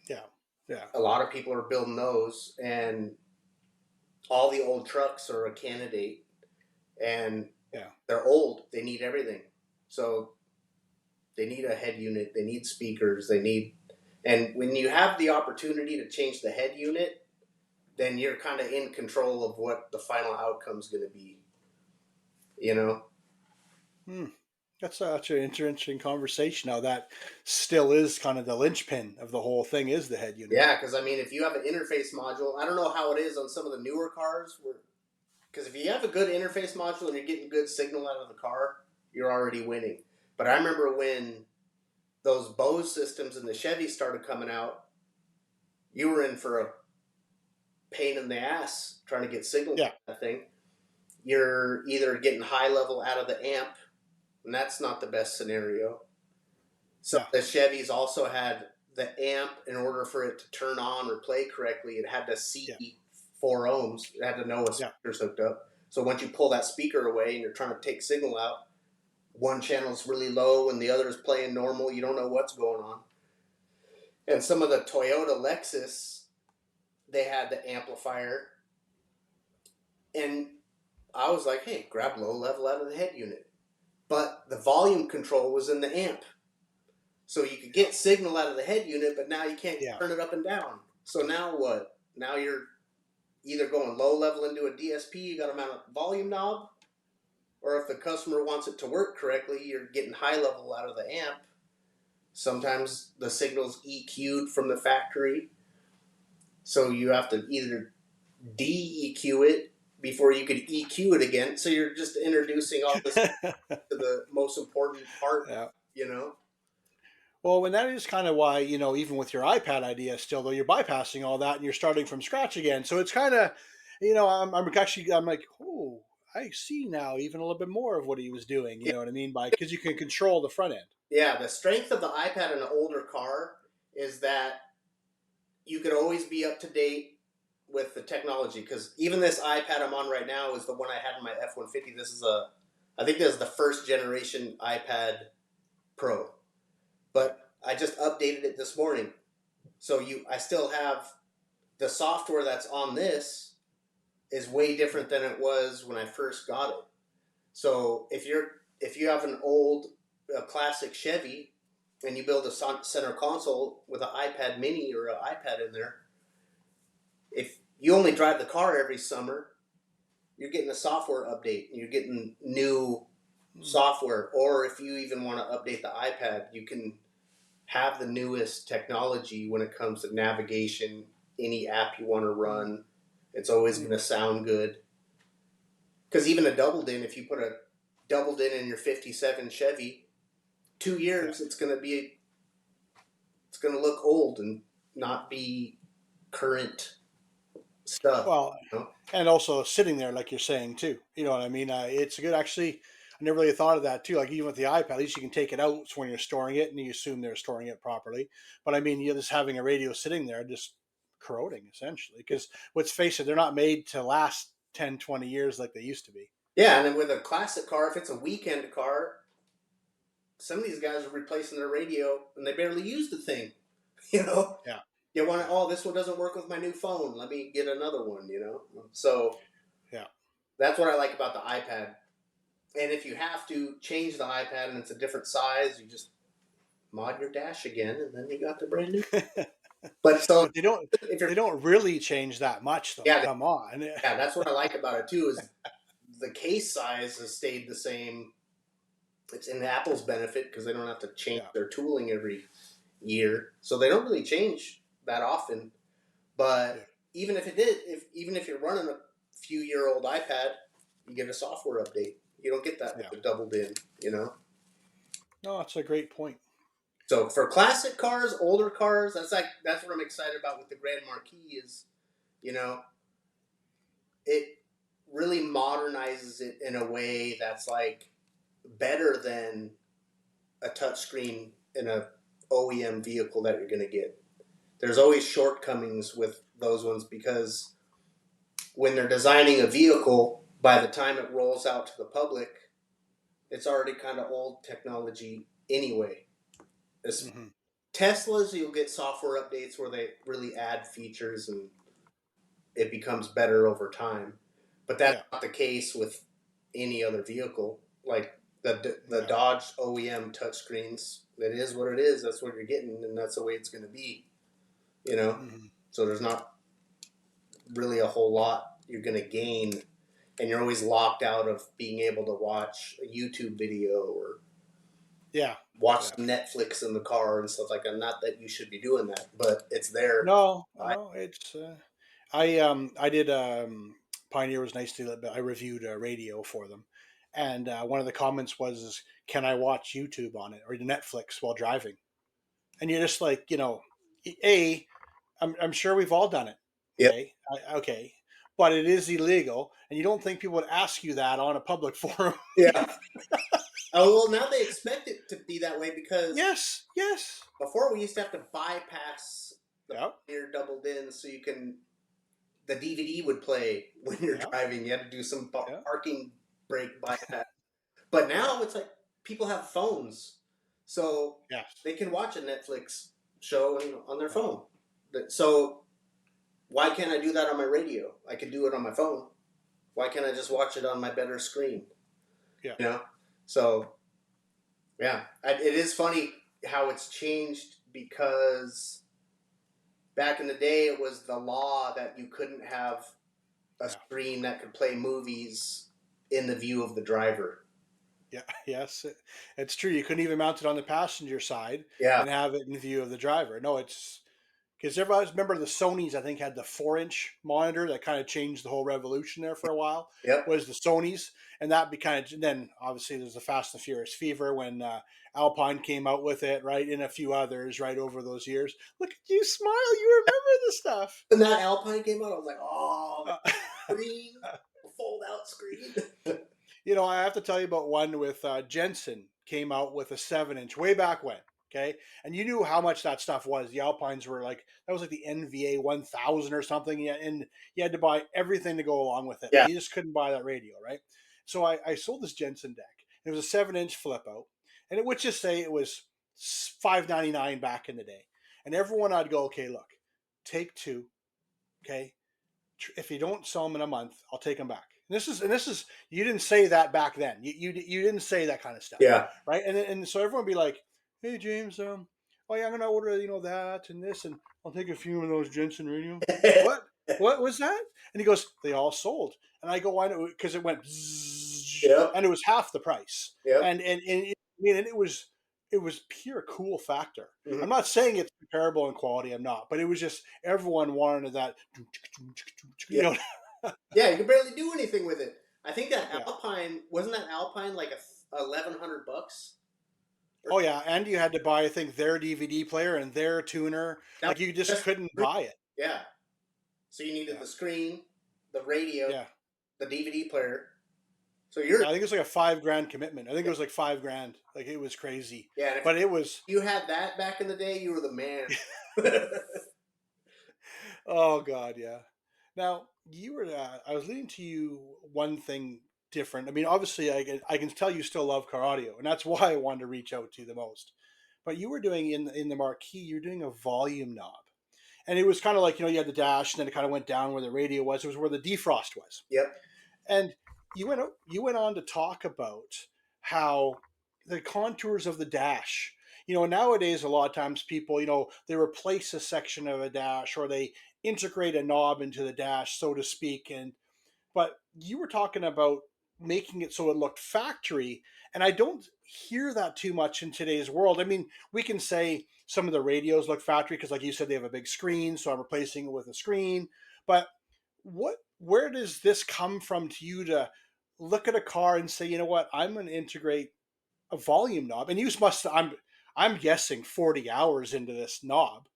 Yeah. Yeah. A lot of people are building those, and all the old trucks are a candidate, and Yeah. they're old. They need everything. So they need a head unit. They need speakers. And when you Hmm. have the opportunity to change the head unit, then you're kind of in control of what the final outcome is going to be. You know? Hmm. That's such an interesting conversation. Now that still is kind of the linchpin of the whole thing is the head unit. Yeah, because I mean, if you have an interface module, I don't know how it is on some of the newer cars. Because if you have a good interface module and you're getting good signal out of the car, you're already winning. But I remember when those Bose systems and the Chevy started coming out, you were in for a pain in the ass trying to get signal Yeah. from that thing. You're either getting high level out of the amp, and that's not the best scenario. Some Yeah. of the Chevys also had the amp, in order for it to turn on or play correctly, it had to Yeah. see 4 ohms. It had to know a Yeah. speaker's hooked up. So once you pull that speaker away and you're trying to take signal out, one channel's really low and the other is playing normal. You don't know what's going on. And some of the Toyota Lexus, they had the amplifier, and I was like, hey, grab low level out of the head unit. But the volume control was in the amp. So you could Yeah. get signal out of the head unit, but now you can't Yeah. turn it up and down. So now what? Now you're either going low level into a DSP, you got to mount a volume knob, or if the customer wants it to work correctly, you're getting high level out of the amp. Sometimes the signal's EQ'd from the factory, so you have to either de-EQ it before you could EQ it again. So you're just introducing all this to the most important part, Yeah. you know? Well, and that is kind of why, even with your iPad idea still, though, you're bypassing all that and you're starting from scratch again. So it's kind of, I'm like, oh, I see now even a little bit more of what he was doing. You Yeah, know what I mean? Because you can control the front end. yeah. The strength of the iPad in an older car is that you could always be up to date with the technology. Because even this iPad I'm on right now is the one I had in my F-150. I think this is the first generation iPad Pro, Yeah. but I just updated it this morning. So I still have the software that's on this is way Yeah. different than it was when I first got it. So if you have an old a classic Chevy and you build a center console with an iPad Mini or an iPad in there, if you only drive the car every summer, you're getting a software update and you're getting new Mm. software. Or if you even want to update the iPad, you can have the newest technology when it comes to navigation, any app you want to Mm. run. It's always going Mm. to sound good. Because even a doubled in, if you put a doubled in your 57 Chevy, two Yeah. years, it's going to look old and not be current stuff. Well, You know? and also sitting there, like you're saying too. You know what I mean? It's a good. Actually, I never really thought of that too. Like even with the iPad, at least you can take it out when you're storing it, and you assume they're storing it properly. But I mean, you're just having a radio sitting there, just corroding essentially. Because let's face it, they're not made to last 10, 20 years like they used to be. Yeah, and then with a classic car, if it's a weekend car, some of these guys are replacing their radio and they barely use the thing. You know? Yeah. You want to, Yeah, oh, this one doesn't work with my new phone. Let me get another one, you know? So yeah, that's what I like about the iPad. And if you have to change the iPad and it's a different size, you just mod your dash again and then you got the brand new. But so but they don't. if you're, They don't really change that much, though. yeah, Come on. yeah, that's what I like about it too is the case size has stayed the same. It's in Apple's benefit because they don't have to change Yeah, their tooling every year. So they don't really change that often. yeah, But even if it did, if even if you're running a few-year-old iPad, you get a software update. You don't get that with yeah. the doubled in, you know. No, that's a great point. So for classic cars, older cars, that's what I'm excited about with the Grand Marquis is, you know, it really modernizes it in a way that's like better than a touchscreen in a OEM vehicle that you're going to get. There's always shortcomings with those ones because when they're designing a vehicle, by the time it rolls out to the public, it's already kind of old technology anyway. As Hmm. Teslas, you'll get software updates where they really add features and it becomes better over time. But that's Yeah, not the case with any other vehicle. Like the yeah. Dodge OEM touchscreens, that is what it is. That's what you're getting, and that's the way it's going to be. You know, Hmm. so there's not really a whole lot you're going to gain, and you're always locked out of being able to watch a YouTube video or Yeah, watch yeah. Netflix in the car and stuff like that. Not that you should be doing that, but it's there. No, I, no. It's I did Pioneer was nice to. I reviewed a radio for them, and one of the comments was, "Can I watch YouTube on it or Netflix while driving?" And you're just like, a I'm sure we've all done it. yep. Okay, okay, but it is illegal, and you don't think people would ask you that on a public forum? Yeah. Oh well, now they expect it to be that way because Yes, yes, before we used to have to bypass the yeah, Pioneer doubled in so you can the DVD would play when you're yeah, driving. You had to do some yeah, parking brake bypass. But yeah, now it's like people have phones, so yes, they can watch a Netflix show on their yeah, phone. So why can't I do that on my radio? I can do it on my phone. Why can't I just watch it on my better screen? yeah, You know. So yeah, it is funny how it's changed because back in the day it was the law that you couldn't have a yeah. screen that could play movies in the view of the driver. Yeah, yes, it's true. You couldn't even mount it on the passenger side Yeah. and have it in view of the driver. No, it's because everybody remember the Sony's. I think had the 4-inch monitor that kind of changed the whole revolution there for a while. Yep. Was the Sony's, and that be kind of then obviously there's the Fast and Furious fever when Alpine came out with it, right, and a few others right over those years. Look at you smile, you remember the stuff. When that Alpine came out, I was like, oh, Uh, the screen, fold out screen. I have to tell you about one with Jensen came out with a 7-inch way back when. Okay, and you knew how much that stuff was. The Alpines were like that was like the NVA 1000 or something, yeah, and you had to buy everything to go along with it. Yeah. You just couldn't buy that radio, right? So I sold this Jensen deck. It was a 7-inch flip out, and it would just say it was $5.99 back in the day. And everyone I'd go, okay, look, take two, okay, if you don't sell them in a month, I'll take them back. And this is you didn't say that back then. You didn't say that kind of stuff, Yeah. right? And so everyone would be like, "Hey James, oh yeah, I'm gonna order that and this, and I'll take a few of those Jensen radio." What? What was that? And he goes, "They all sold." And I go, "I know," because it went, bzzz, Yep. and it was half the price. Yep. And it was pure cool factor. Mhm. I'm not saying it's comparable in quality. I'm not, but it was just everyone wanted that. You Yeah. know, Yeah. You could barely do anything with it. I think that yeah. Alpine wasn't that Alpine like $1,100 or Oh yeah, and you had to buy, I think, their DVD player and their tuner. that Like you was just just couldn't buy it. yeah. So you needed Yeah, the screen, the radio, yeah, the DVD player. So you're yeah. I think it was like a 5 grand commitment. I think it was like 5 grand. Like it was crazy, yeah. And if but it was. you had that back in the day, you were the man. Oh God, yeah. Now you were. I was leading to you one thing different. I mean, obviously, I can tell you still love car audio, and that's why I wanted to reach out to you the most. But you were doing in the marquee. You're doing a volume knob. and it was kind of like, you had the dash, and then it kind of went down where the radio was. It was where the defrost was. Yep. And you went on to talk about how the contours of the dash. Nowadays a lot of times people, they replace a section of a dash, or they integrate a knob into the dash, so to speak. And but you were talking about making it so it looked factory, and I don't hear that too much in today's world. I mean, we can say some of the radios look factory because, like you said, they have a big screen, so I'm replacing it with a screen. But where does this come from to you to look at a car and say, you know what, I'm going to integrate a volume knob? And you must, I'm guessing 40 hours into this knob.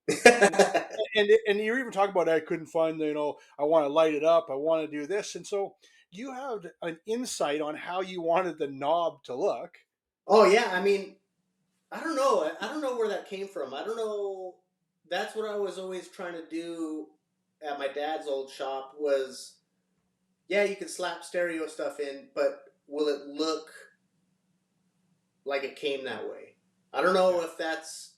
And and you're even talking about, I couldn't find the, I want to light it up, I want to do this. And so you have an insight on how you wanted the knob to look. Oh yeah, I mean, I don't know. I don't know where that came from. I don't know. That's what I was always trying to do at my dad's old shop was, yeah, you can slap stereo stuff in, but will it look like it came that way? I don't know Yeah, if that's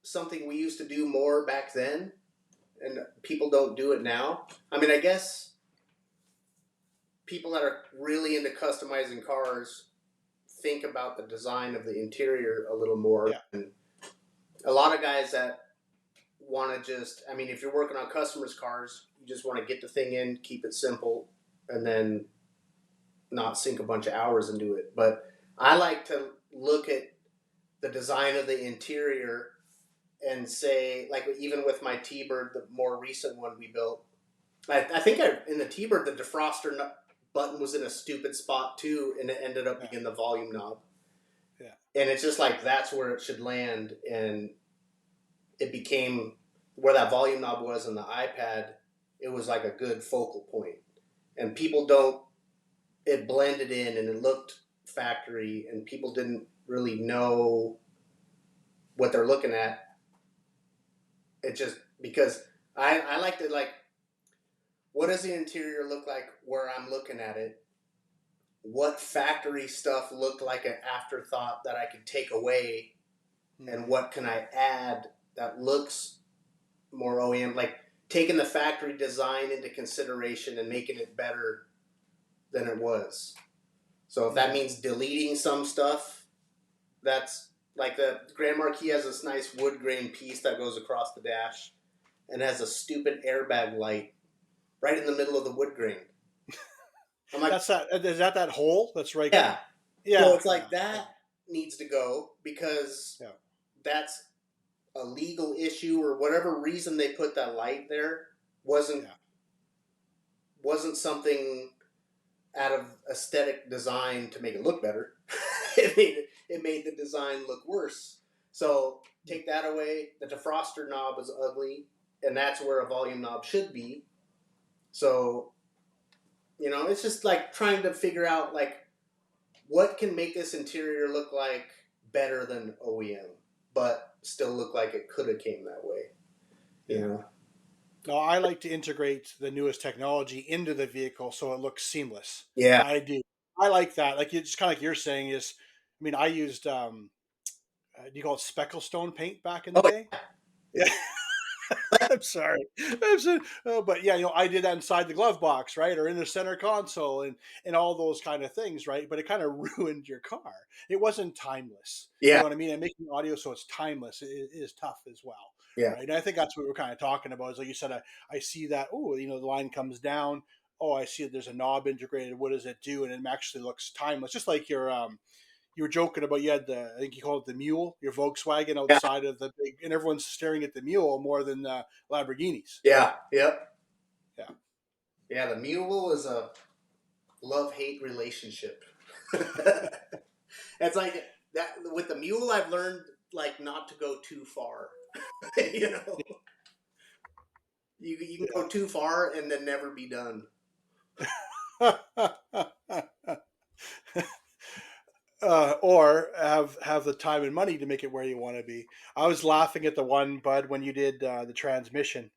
something we used to do more back then and people don't do it now. I mean, I guess people that are really into customizing cars think about the design of the interior a little more. yeah, And a lot of guys that want to just, I mean, if you're working on customers' cars, you just want to get the thing in, keep it simple, and then not sink a bunch of hours into it. But I like to look at the design of the interior and say, like, even with my T-Bird, the more recent one we built, I think in the T-Bird, the defroster button was in a stupid spot too, and it ended up yeah, being the volume knob. yeah, And it's just like that's where it should land, and it became where that volume knob was in the iPad. It was like a good focal point, and people don't. It blended in, and it looked factory, and people didn't really know what they're looking at. It just because I like to like, what does the interior look like where I'm looking at it? What factory stuff looked like an afterthought that I could take away, and hmm what can I add that looks more OEM? Like taking the factory design into consideration and making it better than it was. So if that hmm means deleting some stuff, that's like the Grand Marquis has this nice wood grain piece that goes across the dash and has a stupid airbag light right in the middle of the wood grain. I'm like, That's that. Is that hole? That's right. yeah. So Yeah, it's yeah, like that needs to go because yeah, that's a legal issue or whatever reason they put that light there wasn't yeah, wasn't something out of aesthetic design to make it look better. it made the design look worse. So take that away. The defroster knob is ugly, and that's where a volume knob should be. So it's just like trying to figure out like what can make this interior look like better than OEM, but still look like it could have came that way. You yeah. know? No, I like to integrate the newest technology into the vehicle so it looks seamless. Yeah. I do. I like that. Like it's kind of like you're saying is, I mean, I used do you call it specklestone paint back in the Oh day? yeah. Yeah, I'm sorry. But yeah, I did that inside the glove box, right, or in the center console, and all those kind of things, right. But it kind of ruined your car. It wasn't timeless. You Yeah. know what I mean? And making audio so it's timeless is tough as well, Yeah. right? And I think that's what we're kind of talking about. Is like you said, I see that. Oh, the line comes down. Oh, I see there's a knob integrated. What does it do? And it actually looks timeless, just like your you were joking about you had I think you call it the mule, your Volkswagen Yeah. outside of the big, and everyone's staring at the mule more than the Lamborghinis. Yeah. Yep. Yeah. Yeah. The mule is a love-hate relationship. It's like that with the mule. I've learned like not to go too far. you know, you can go too far and then never be done. Yeah. Or have the time and money to make it where you want to be. I was laughing at the one, Bud, when you did the transmission,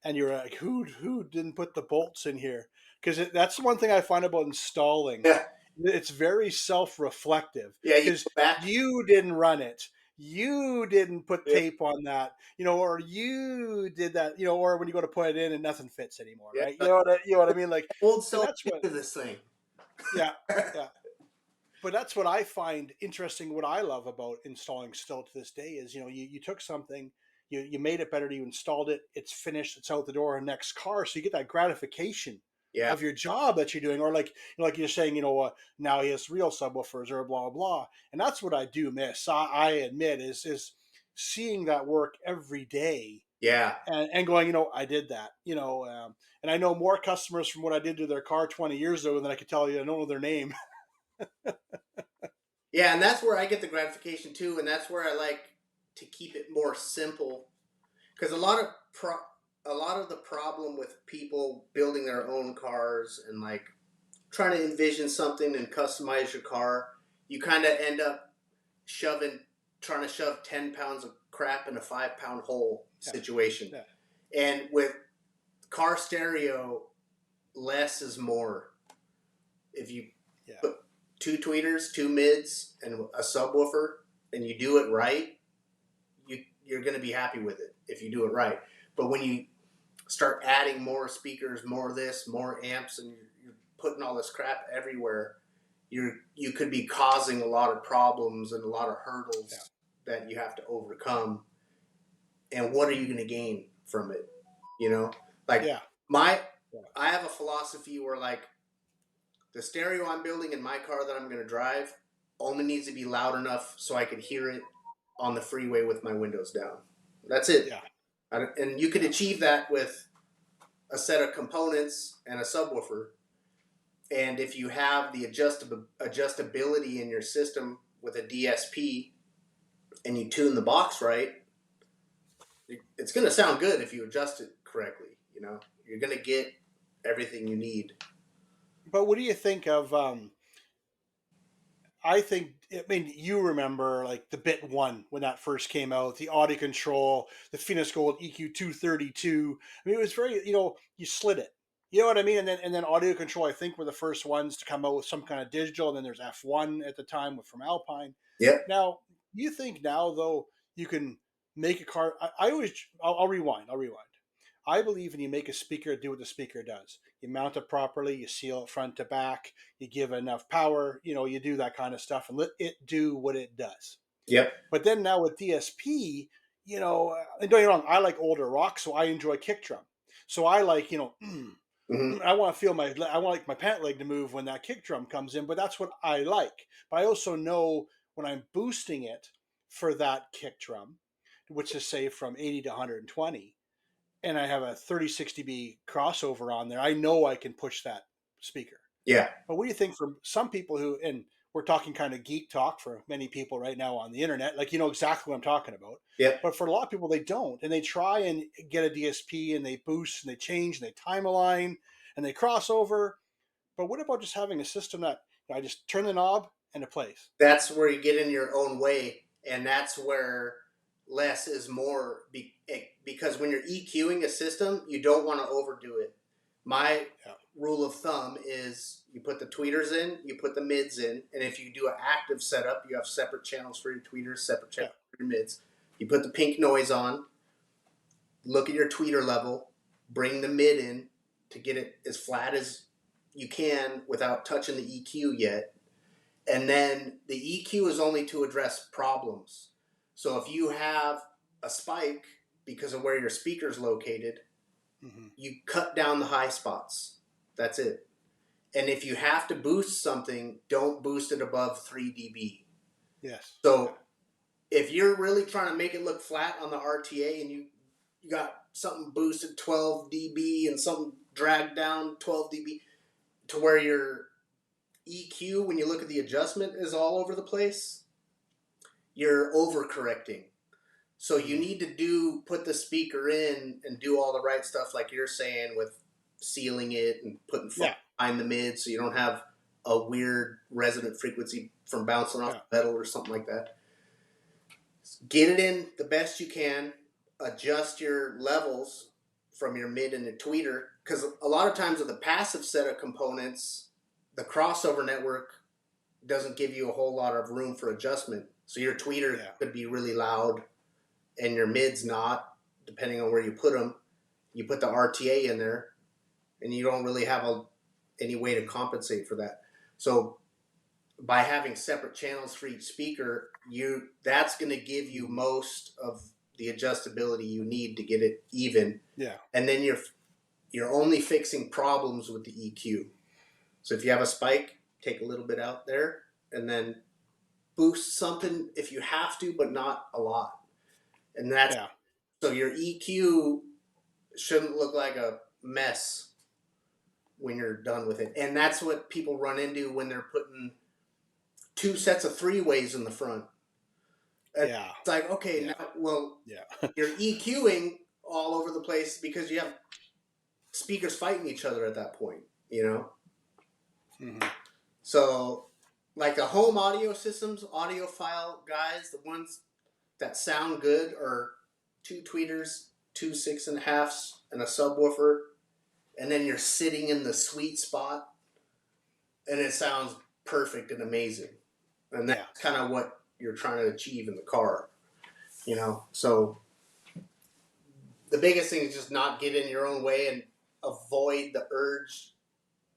and you were like, "Who didn't put the bolts in here?" Because that's one thing I find about installing. Yeah. It's very self-reflective Yeah. You because go back. you didn't run it. you didn't put Yeah, tape on that, or you did that, or when you go to put it in and nothing fits anymore, yeah. right? You know what I mean? Like, Old and soul that's what, into this thing. yeah, yeah. But that's what I find interesting. What I love about installing still to this day is, you took something, you made it better, you installed it, it's finished, it's out the door, and next car. So you get that gratification Yeah, of your job that you're doing, or like you're saying, now he has real subwoofers or blah blah, and that's what I do miss. I admit is seeing that work every day yeah, and going, I did that, and I know more customers from what I did to their car 20 years ago than I could tell you. I don't know their name. yeah. And that's where I get the gratification too, and that's where I like to keep it more simple because a lot of the problem with people building their own cars and like trying to envision something and customize your car, you kind of end up shoving trying to shove 10 pounds of crap in a 5-pound hole Yeah, situation. yeah, And with car stereo, less is more. If you yeah, put two tweeters, two mids, and a subwoofer, and you do it right, you're going to be happy with it if you do it right. But when you start adding more speakers, more this, more amps, and you're putting all this crap everywhere, you could be causing a lot of problems and a lot of yeah, hurdles that you have to overcome. And what are you going to gain from it? You know, like yeah, my yeah, I have a philosophy where like the stereo I'm building in my car that I'm going to drive only needs to be loud enough so I can hear it on the freeway with my windows down. That's it. yeah, And you can yeah, achieve that with a set of components and a subwoofer. And if you have the adjustability in your system with a DSP and you tune the box right, it's going to sound good if you adjust it correctly. You know, you're going to get everything you need. But what do you think of? I think, I mean, you remember like the Bit One when that first came out, the audio control, the Phoenix Gold EQ 232. I mean, it was very, you slid it. You know what I mean? And then audio control, I think, were the first ones to come out with some kind of digital. And then there's F1 at the time from Alpine. Yep. Now, you think now though you can make a car? I always, I'll rewind. I'll rewind. I believe when you make a speaker, do what the speaker does. You mount it properly, you seal it front to back, you give enough power, you do that kind of stuff and let it do what it does. Yep. But then now with DSP, and don't get me wrong, I like older rock, so I enjoy kick drum. So I like, Mm-hmm. I want to feel I want like my pant leg to move when that kick drum comes in, but that's what I like. But I also know when I'm boosting it for that kick drum, which is say from 80 to 120, and I have a 3060B crossover on there, I know I can push that speaker. Yeah. But what do you think from some people and we're talking kind of geek talk for many people right now on the internet, like exactly what I'm talking about. Yep. But for a lot of people, they don't, and they try and get a DSP and they boost and they change and they time align and they cross over. But what about just having a system that I just turn the knob and it plays? That's where you get in your own way, and that's where less is more. Because when you're EQing a system, you don't want to overdo it. My Yeah, rule of thumb is you put the tweeters in, you put the mids in, and if you do an active setup, you have separate channels for your tweeters, separate yeah, channels for your mids. You put the pink noise on, look at your tweeter level, bring the mid in to get it as flat as you can without touching the EQ yet. And then the EQ is only to address problems. So if you have a spike because of where your speaker is located, mm-hmm. you cut down the high spots. That's it. And if you have to boost something, don't boost it above 3 dB. Yes, yeah, So if you're really trying to make it look flat on the RTA and you got something boosted 12 dB and something dragged down 12 dB to where your EQ, when you look at the adjustment, is all over the place, you're overcorrecting. So you mm-hmm. need to put the speaker in and do all the right stuff like you're saying with sealing it and putting foam Yeah, behind the mid so you don't have a weird resonant frequency from bouncing off yeah, the metal or something like that. Get it in the best you can. Adjust your levels from your mid and the tweeter because a lot of times with the passive set of components, the crossover network doesn't give you a whole lot of room for adjustment. So your tweeter Yeah. could be really loud and your mid's not, depending on where you put them. You put the RTA in there, and you don't really have any way to compensate for that. So by having separate channels for each speaker, that's going to give you Mhm. most of the adjustability you need to get it even, Yeah. and then you're only fixing problems with the EQ. So if you have a spike, take a little bit out there, and then boost something if you have to, but not a lot. And that's Yeah. so your EQ shouldn't look like a mess when you're done with it. And that's what people run into when they're putting two sets of three ways in the front. And Yeah. it's like, okay, Yeah. now, well, Yeah. you're EQing all over the place because you have speakers fighting each other at that point, you know? Hmm. So, like the home audio systems, audiophile guys, the ones that sound good are two tweeters, two 6.5s, and a subwoofer, and then you're sitting in the sweet spot, and it sounds perfect and amazing. And Yeah. that's kind of what you're trying to achieve in the car, you know? So, the biggest thing is just not get in your own way and avoid the urge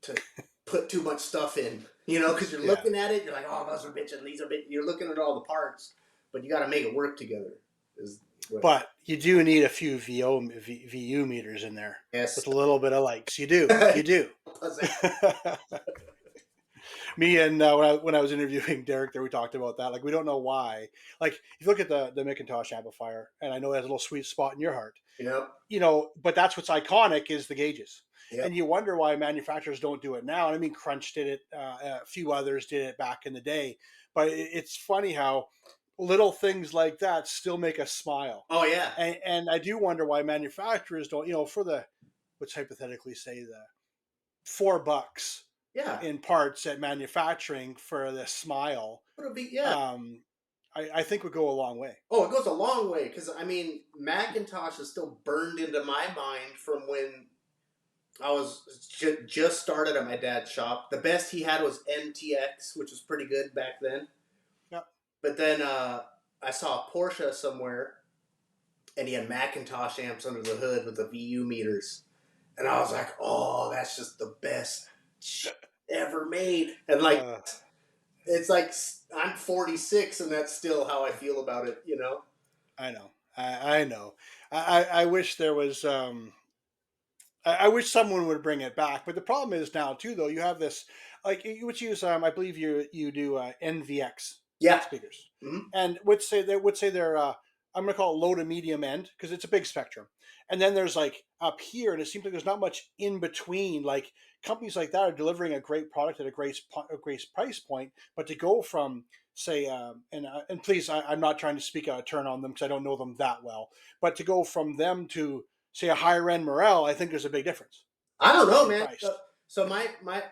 to put too much stuff in, you know, because you're Yeah. looking at it, you're like, oh, those are bitching, these are bitching. You're looking at all the parts, but you got to make it work together. Is what? But you do need a few VU meters in there Yes. with a little bit of likes. You do. You do. Me and when I was interviewing Derek there, we talked about that. Like, we don't know why. Like, if you look at the Macintosh amplifier, and I know it has a little sweet spot in your heart, Yep. but that's what's iconic is the gauges. Yep. And you wonder why manufacturers don't do it now. And I mean, Crunch did it, a few others did it back in the day. But it's funny how little things like that still make us smile. Oh yeah. And I do wonder why manufacturers don't, for the, let's hypothetically say the $4 Yeah. in parts at manufacturing for the smile, It'll be yeah. um, I think would go a long way. Oh, it goes a long way because I mean, Macintosh is still burned into my mind from when I was just started at my dad's shop. The best he had was MTX, which was pretty good back then. Yeah. But then I saw a Porsche somewhere, and he had Macintosh amps under the hood with the VU meters, and I was like, "Oh, that's just the best shit ever made." And like, Uh, it's like I'm 46, and that's still how I feel about it. You know? I know. I know. I wish there was. I wish someone would bring it back. But the problem is now too, though. You have this, like, you would use. I believe you do NVX Yeah. speakers, Mm-hmm. and would say they're. I'm going to call it low to medium end because it's a big spectrum. And then there's like up here, and it seems like there's not much in between. Like, companies like that are delivering a great product at a great price point, but to go from, say, and please, I'm not trying to speak out of turn on them because I don't know them that well, but to go from them to, say, a higher end Morel, I think there's a big difference I don't know, in man. price. So my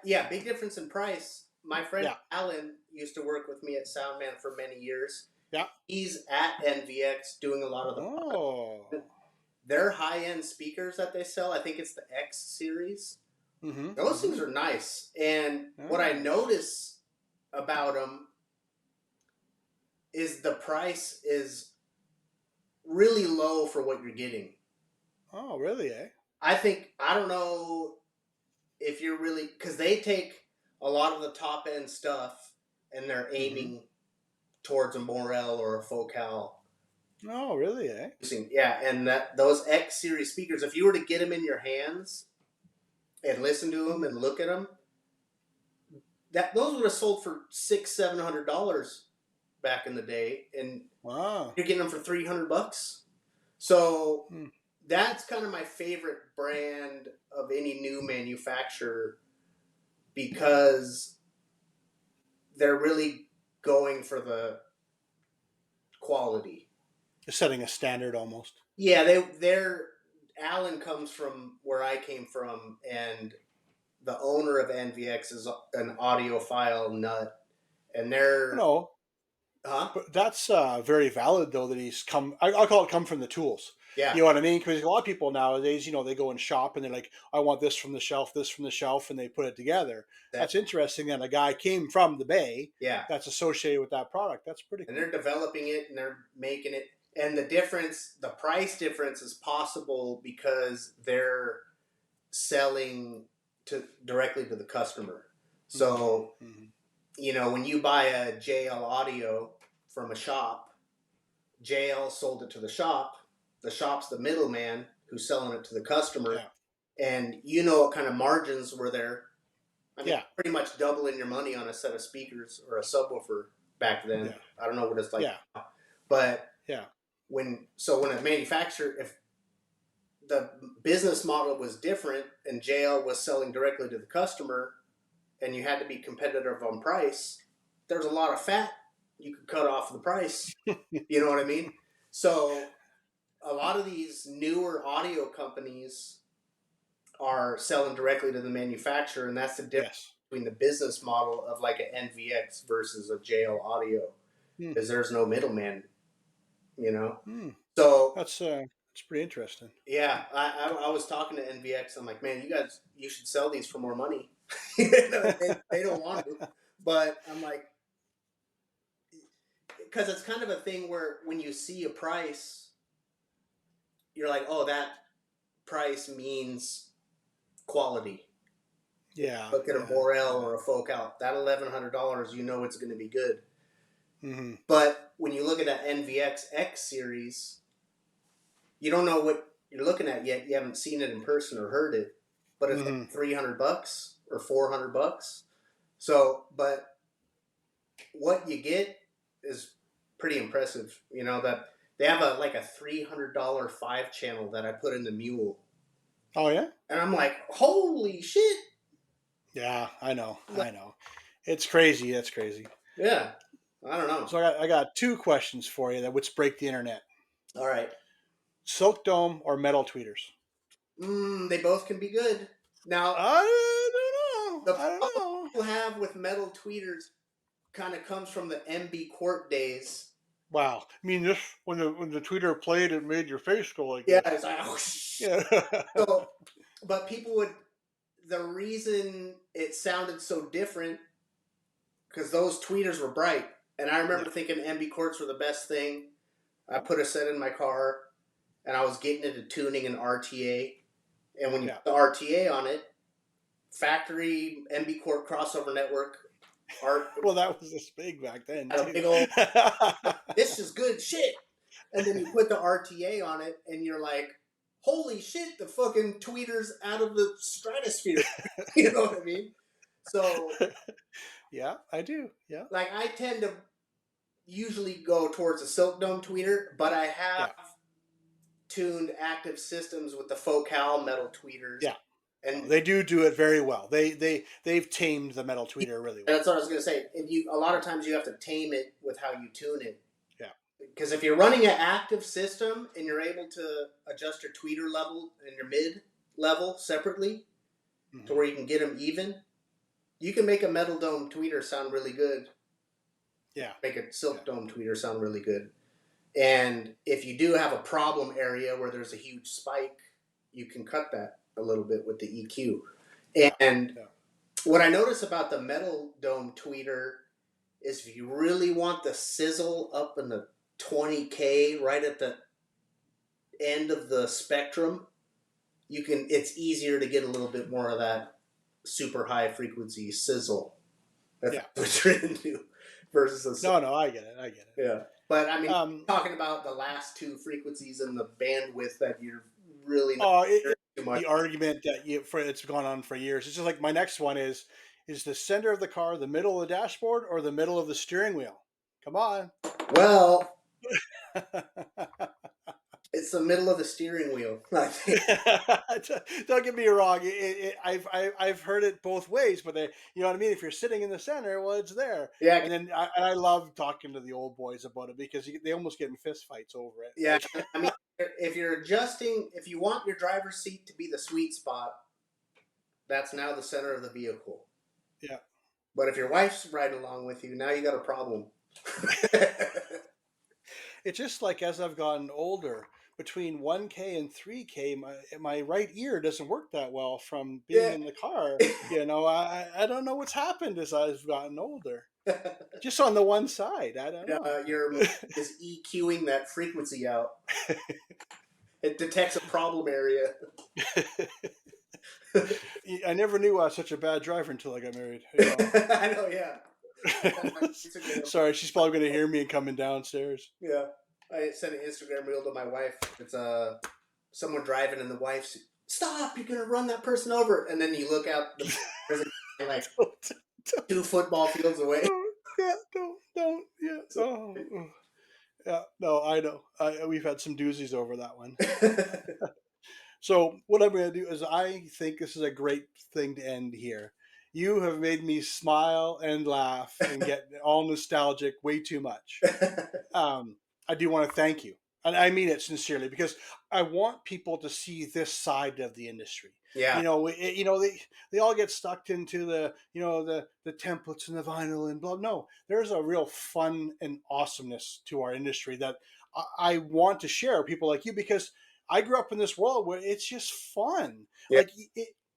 yeah, big difference in price. My friend Yeah. Alan used to work with me at Soundman for many years. Yeah. He's at NVX doing a lot of the Oh. their high end speakers that they sell. I think it's the X series. Mm-hmm. Those Mm-hmm. things are nice. And what I Oh. notice about them is the price is really low for what you're getting. Oh, really? Eh? I think I don't know if you're really because they take a lot of the top end stuff and they're Mm-hmm. aiming towards a Morel or a Focal. Oh, really? Eh? Yeah, and that those X series speakers, if you were to get them in your hands and listen to them and look at them, that those would have sold for $600-700 back in the day, and Wow. you're getting them for $300. So Hmm. that's kind of my favorite brand of any new manufacturer because they're really going for the quality. Setting a standard almost. Yeah, they're Alan comes from where I came from, and the owner of NVX is an audiophile nut, and they're No, huh? but that's very valid though that he's come. I'll call it come from the tools. Yeah, You know what I mean? Because a lot of people nowadays, they go and shop and they're like, I want this from the shelf, this from the shelf, and they put it together. that That's interesting that a guy came from the Bay yeah, that's associated with that product. That's pretty and they're cool. developing it and they're making it. And the difference, the price difference, is possible because they're selling to directly to the customer. Hmm. So Hmm. when you buy a JL audio from a shop, JL sold it to the shop. The shop's the middleman who's selling it to the customer, Yeah. and you know what kind of margins were there. I mean, Yeah. pretty much doubling your money on a set of speakers or a subwoofer back then. Yeah. I don't know what it's like, Yeah. but Yeah. when a manufacturer, if the business model was different and JL was selling directly to the customer, and you had to be competitive on price, there's a lot of fat you could cut off the price. You know what I mean? So a lot of these newer audio companies are selling directly to the manufacturer, and that's the difference Yes. between the business model of like an NVX versus a JL audio, Hmm. is there's no middleman, you know. Hmm. So That's pretty interesting. yeah, I was talking to NVX. I'm like, man, you should sell these for more money. They don't want to, but I'm like, because it's kind of a thing where when you see a price, you're like, oh, that price means quality. Yeah. Look at a Yeah. Borel Yeah. or a Focal. That $1,100, you know it's going to be good. Hmm. But when you look at that NVX X series, you don't know what you're looking at yet. You haven't seen it in person or heard it, but it's like Hmm. $300 or $400. So, but what you get is pretty impressive. You know that they have a $300 5 channel that I put in the Mule, Oh yeah. and I'm like, holy shit! Yeah. I know. Like, I know. It's crazy. That's crazy. yeah, I don't know. So I got two questions for you that would break the internet: All right, silk dome or metal tweeters. they both can be good. Now, I don't know. the I don't problem know. people have with metal tweeters kind of comes from the MB Court days. Wow. I mean, this when the tweeter played, it made your face go like Yeah, this. it's like, oh, shh. Yeah. So, but people would, the reason it sounded so different because those tweeters were bright. And I Yeah. remember thinking MB Courts were the best thing. I put a set in my car and I was getting into tuning an RTA. And when you Yeah. put the RTA on it, factory MB Court crossover network art Well, that was this big back then had a too. big old, this is good shit. And then you put the RTA on it and you're like, holy shit, the fucking tweeter's out of the stratosphere. You know what I mean? So, Yeah, I do. Yeah. like, I tend to usually go towards a silk dome tweeter, but I have Yeah. tuned active systems with the Focal metal tweeters, Yeah. No, and they do it very well. They've tamed the metal tweeter really well. that's what I was gonna say. And a lot of times you have to tame it with how you tune it, Yeah. because if you're running an active system and you're able to adjust your tweeter level and your mid level separately to Hmm. where you can get them even, you can make a metal dome tweeter sound really good. Yeah. Make a Yeah. silk dome tweeter sound really good. And if you do have a problem area where there's a huge spike, you can cut that a little bit with the EQ. Yeah. And Yeah. what I notice about the metal dome tweeter is if you really want the sizzle up in the 20K right at the end of the spectrum, it's easier to get a little bit more of that super high frequency sizzle. That's Yeah. what you're into versus a, No, no, I get it. I get it. yeah. But I mean, Um, talking about the last two frequencies and the bandwidth that you're really not oh, hearing too much. the argument that it's gone on for years. It's just like my next one is the center of the car the middle of the dashboard or the middle of the steering wheel? Come on. Well, it's the middle of the steering wheel, I think. Don't get me wrong. I've heard it both ways, but you know what I mean. If you're sitting in the center, well, it's there. Yeah, And then I love talking to the old boys about it because they almost get in fist fights over it. yeah. Like, I mean, if you're adjusting, if you want your driver's seat to be the sweet spot, that's now the center of the vehicle. yeah, But if your wife's riding along with you, now you got a problem. it's just like as I've gotten older. between 1K and 3K, my right ear doesn't work that well from being Yeah. in the car. I don't know what's happened as I've gotten older. Just on the one side, I don't know. Your mind is EQing that frequency out. It detects a problem area. I never knew I was such a bad driver until I got married. I know, yeah. Instagram. Sorry, she's probably going to hear me coming downstairs. Yeah. I sent an Instagram reel to my wife. It's someone driving, and the wife's, "Stop! You're gonna run that person over!" And then you look out, there's a guy like Don't, 2 football fields away. yeah, don't, yeah. So, Oh, yeah. No, I know. We've had some doozies over that one. So what I'm going to do is I think this is a great thing to end here. You have made me smile and laugh and get all nostalgic way too much. I do want to thank you. And I mean it sincerely because I want people to see this side of the industry. yeah, They all get stuck into the templates and the vinyl and blah. No, there's a real fun and awesomeness to our industry that I want to share with people like you because I grew up in this world where it's just fun. yeah, Like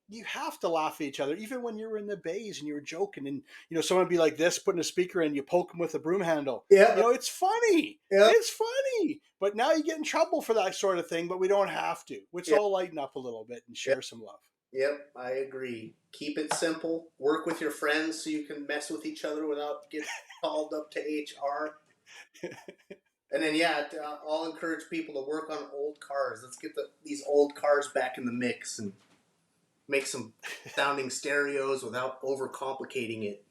you have to laugh at each other, even when you were in the bays and you were joking, and someone would be like this, putting a speaker in, you poke them with a broom handle. yeah, It's funny. yeah, It's funny. But now you get in trouble for that sort of thing, but we don't have to. Let's yeah, all lighten up a little bit and yeah. share some love. Yep, I agree. Keep it simple. Work with your friends so you can mess with each other without getting called up to HR. And then, yeah, I'll encourage people to work on old cars. Let's get these old cars back in the mix and make some sounding stereos without overcomplicating it.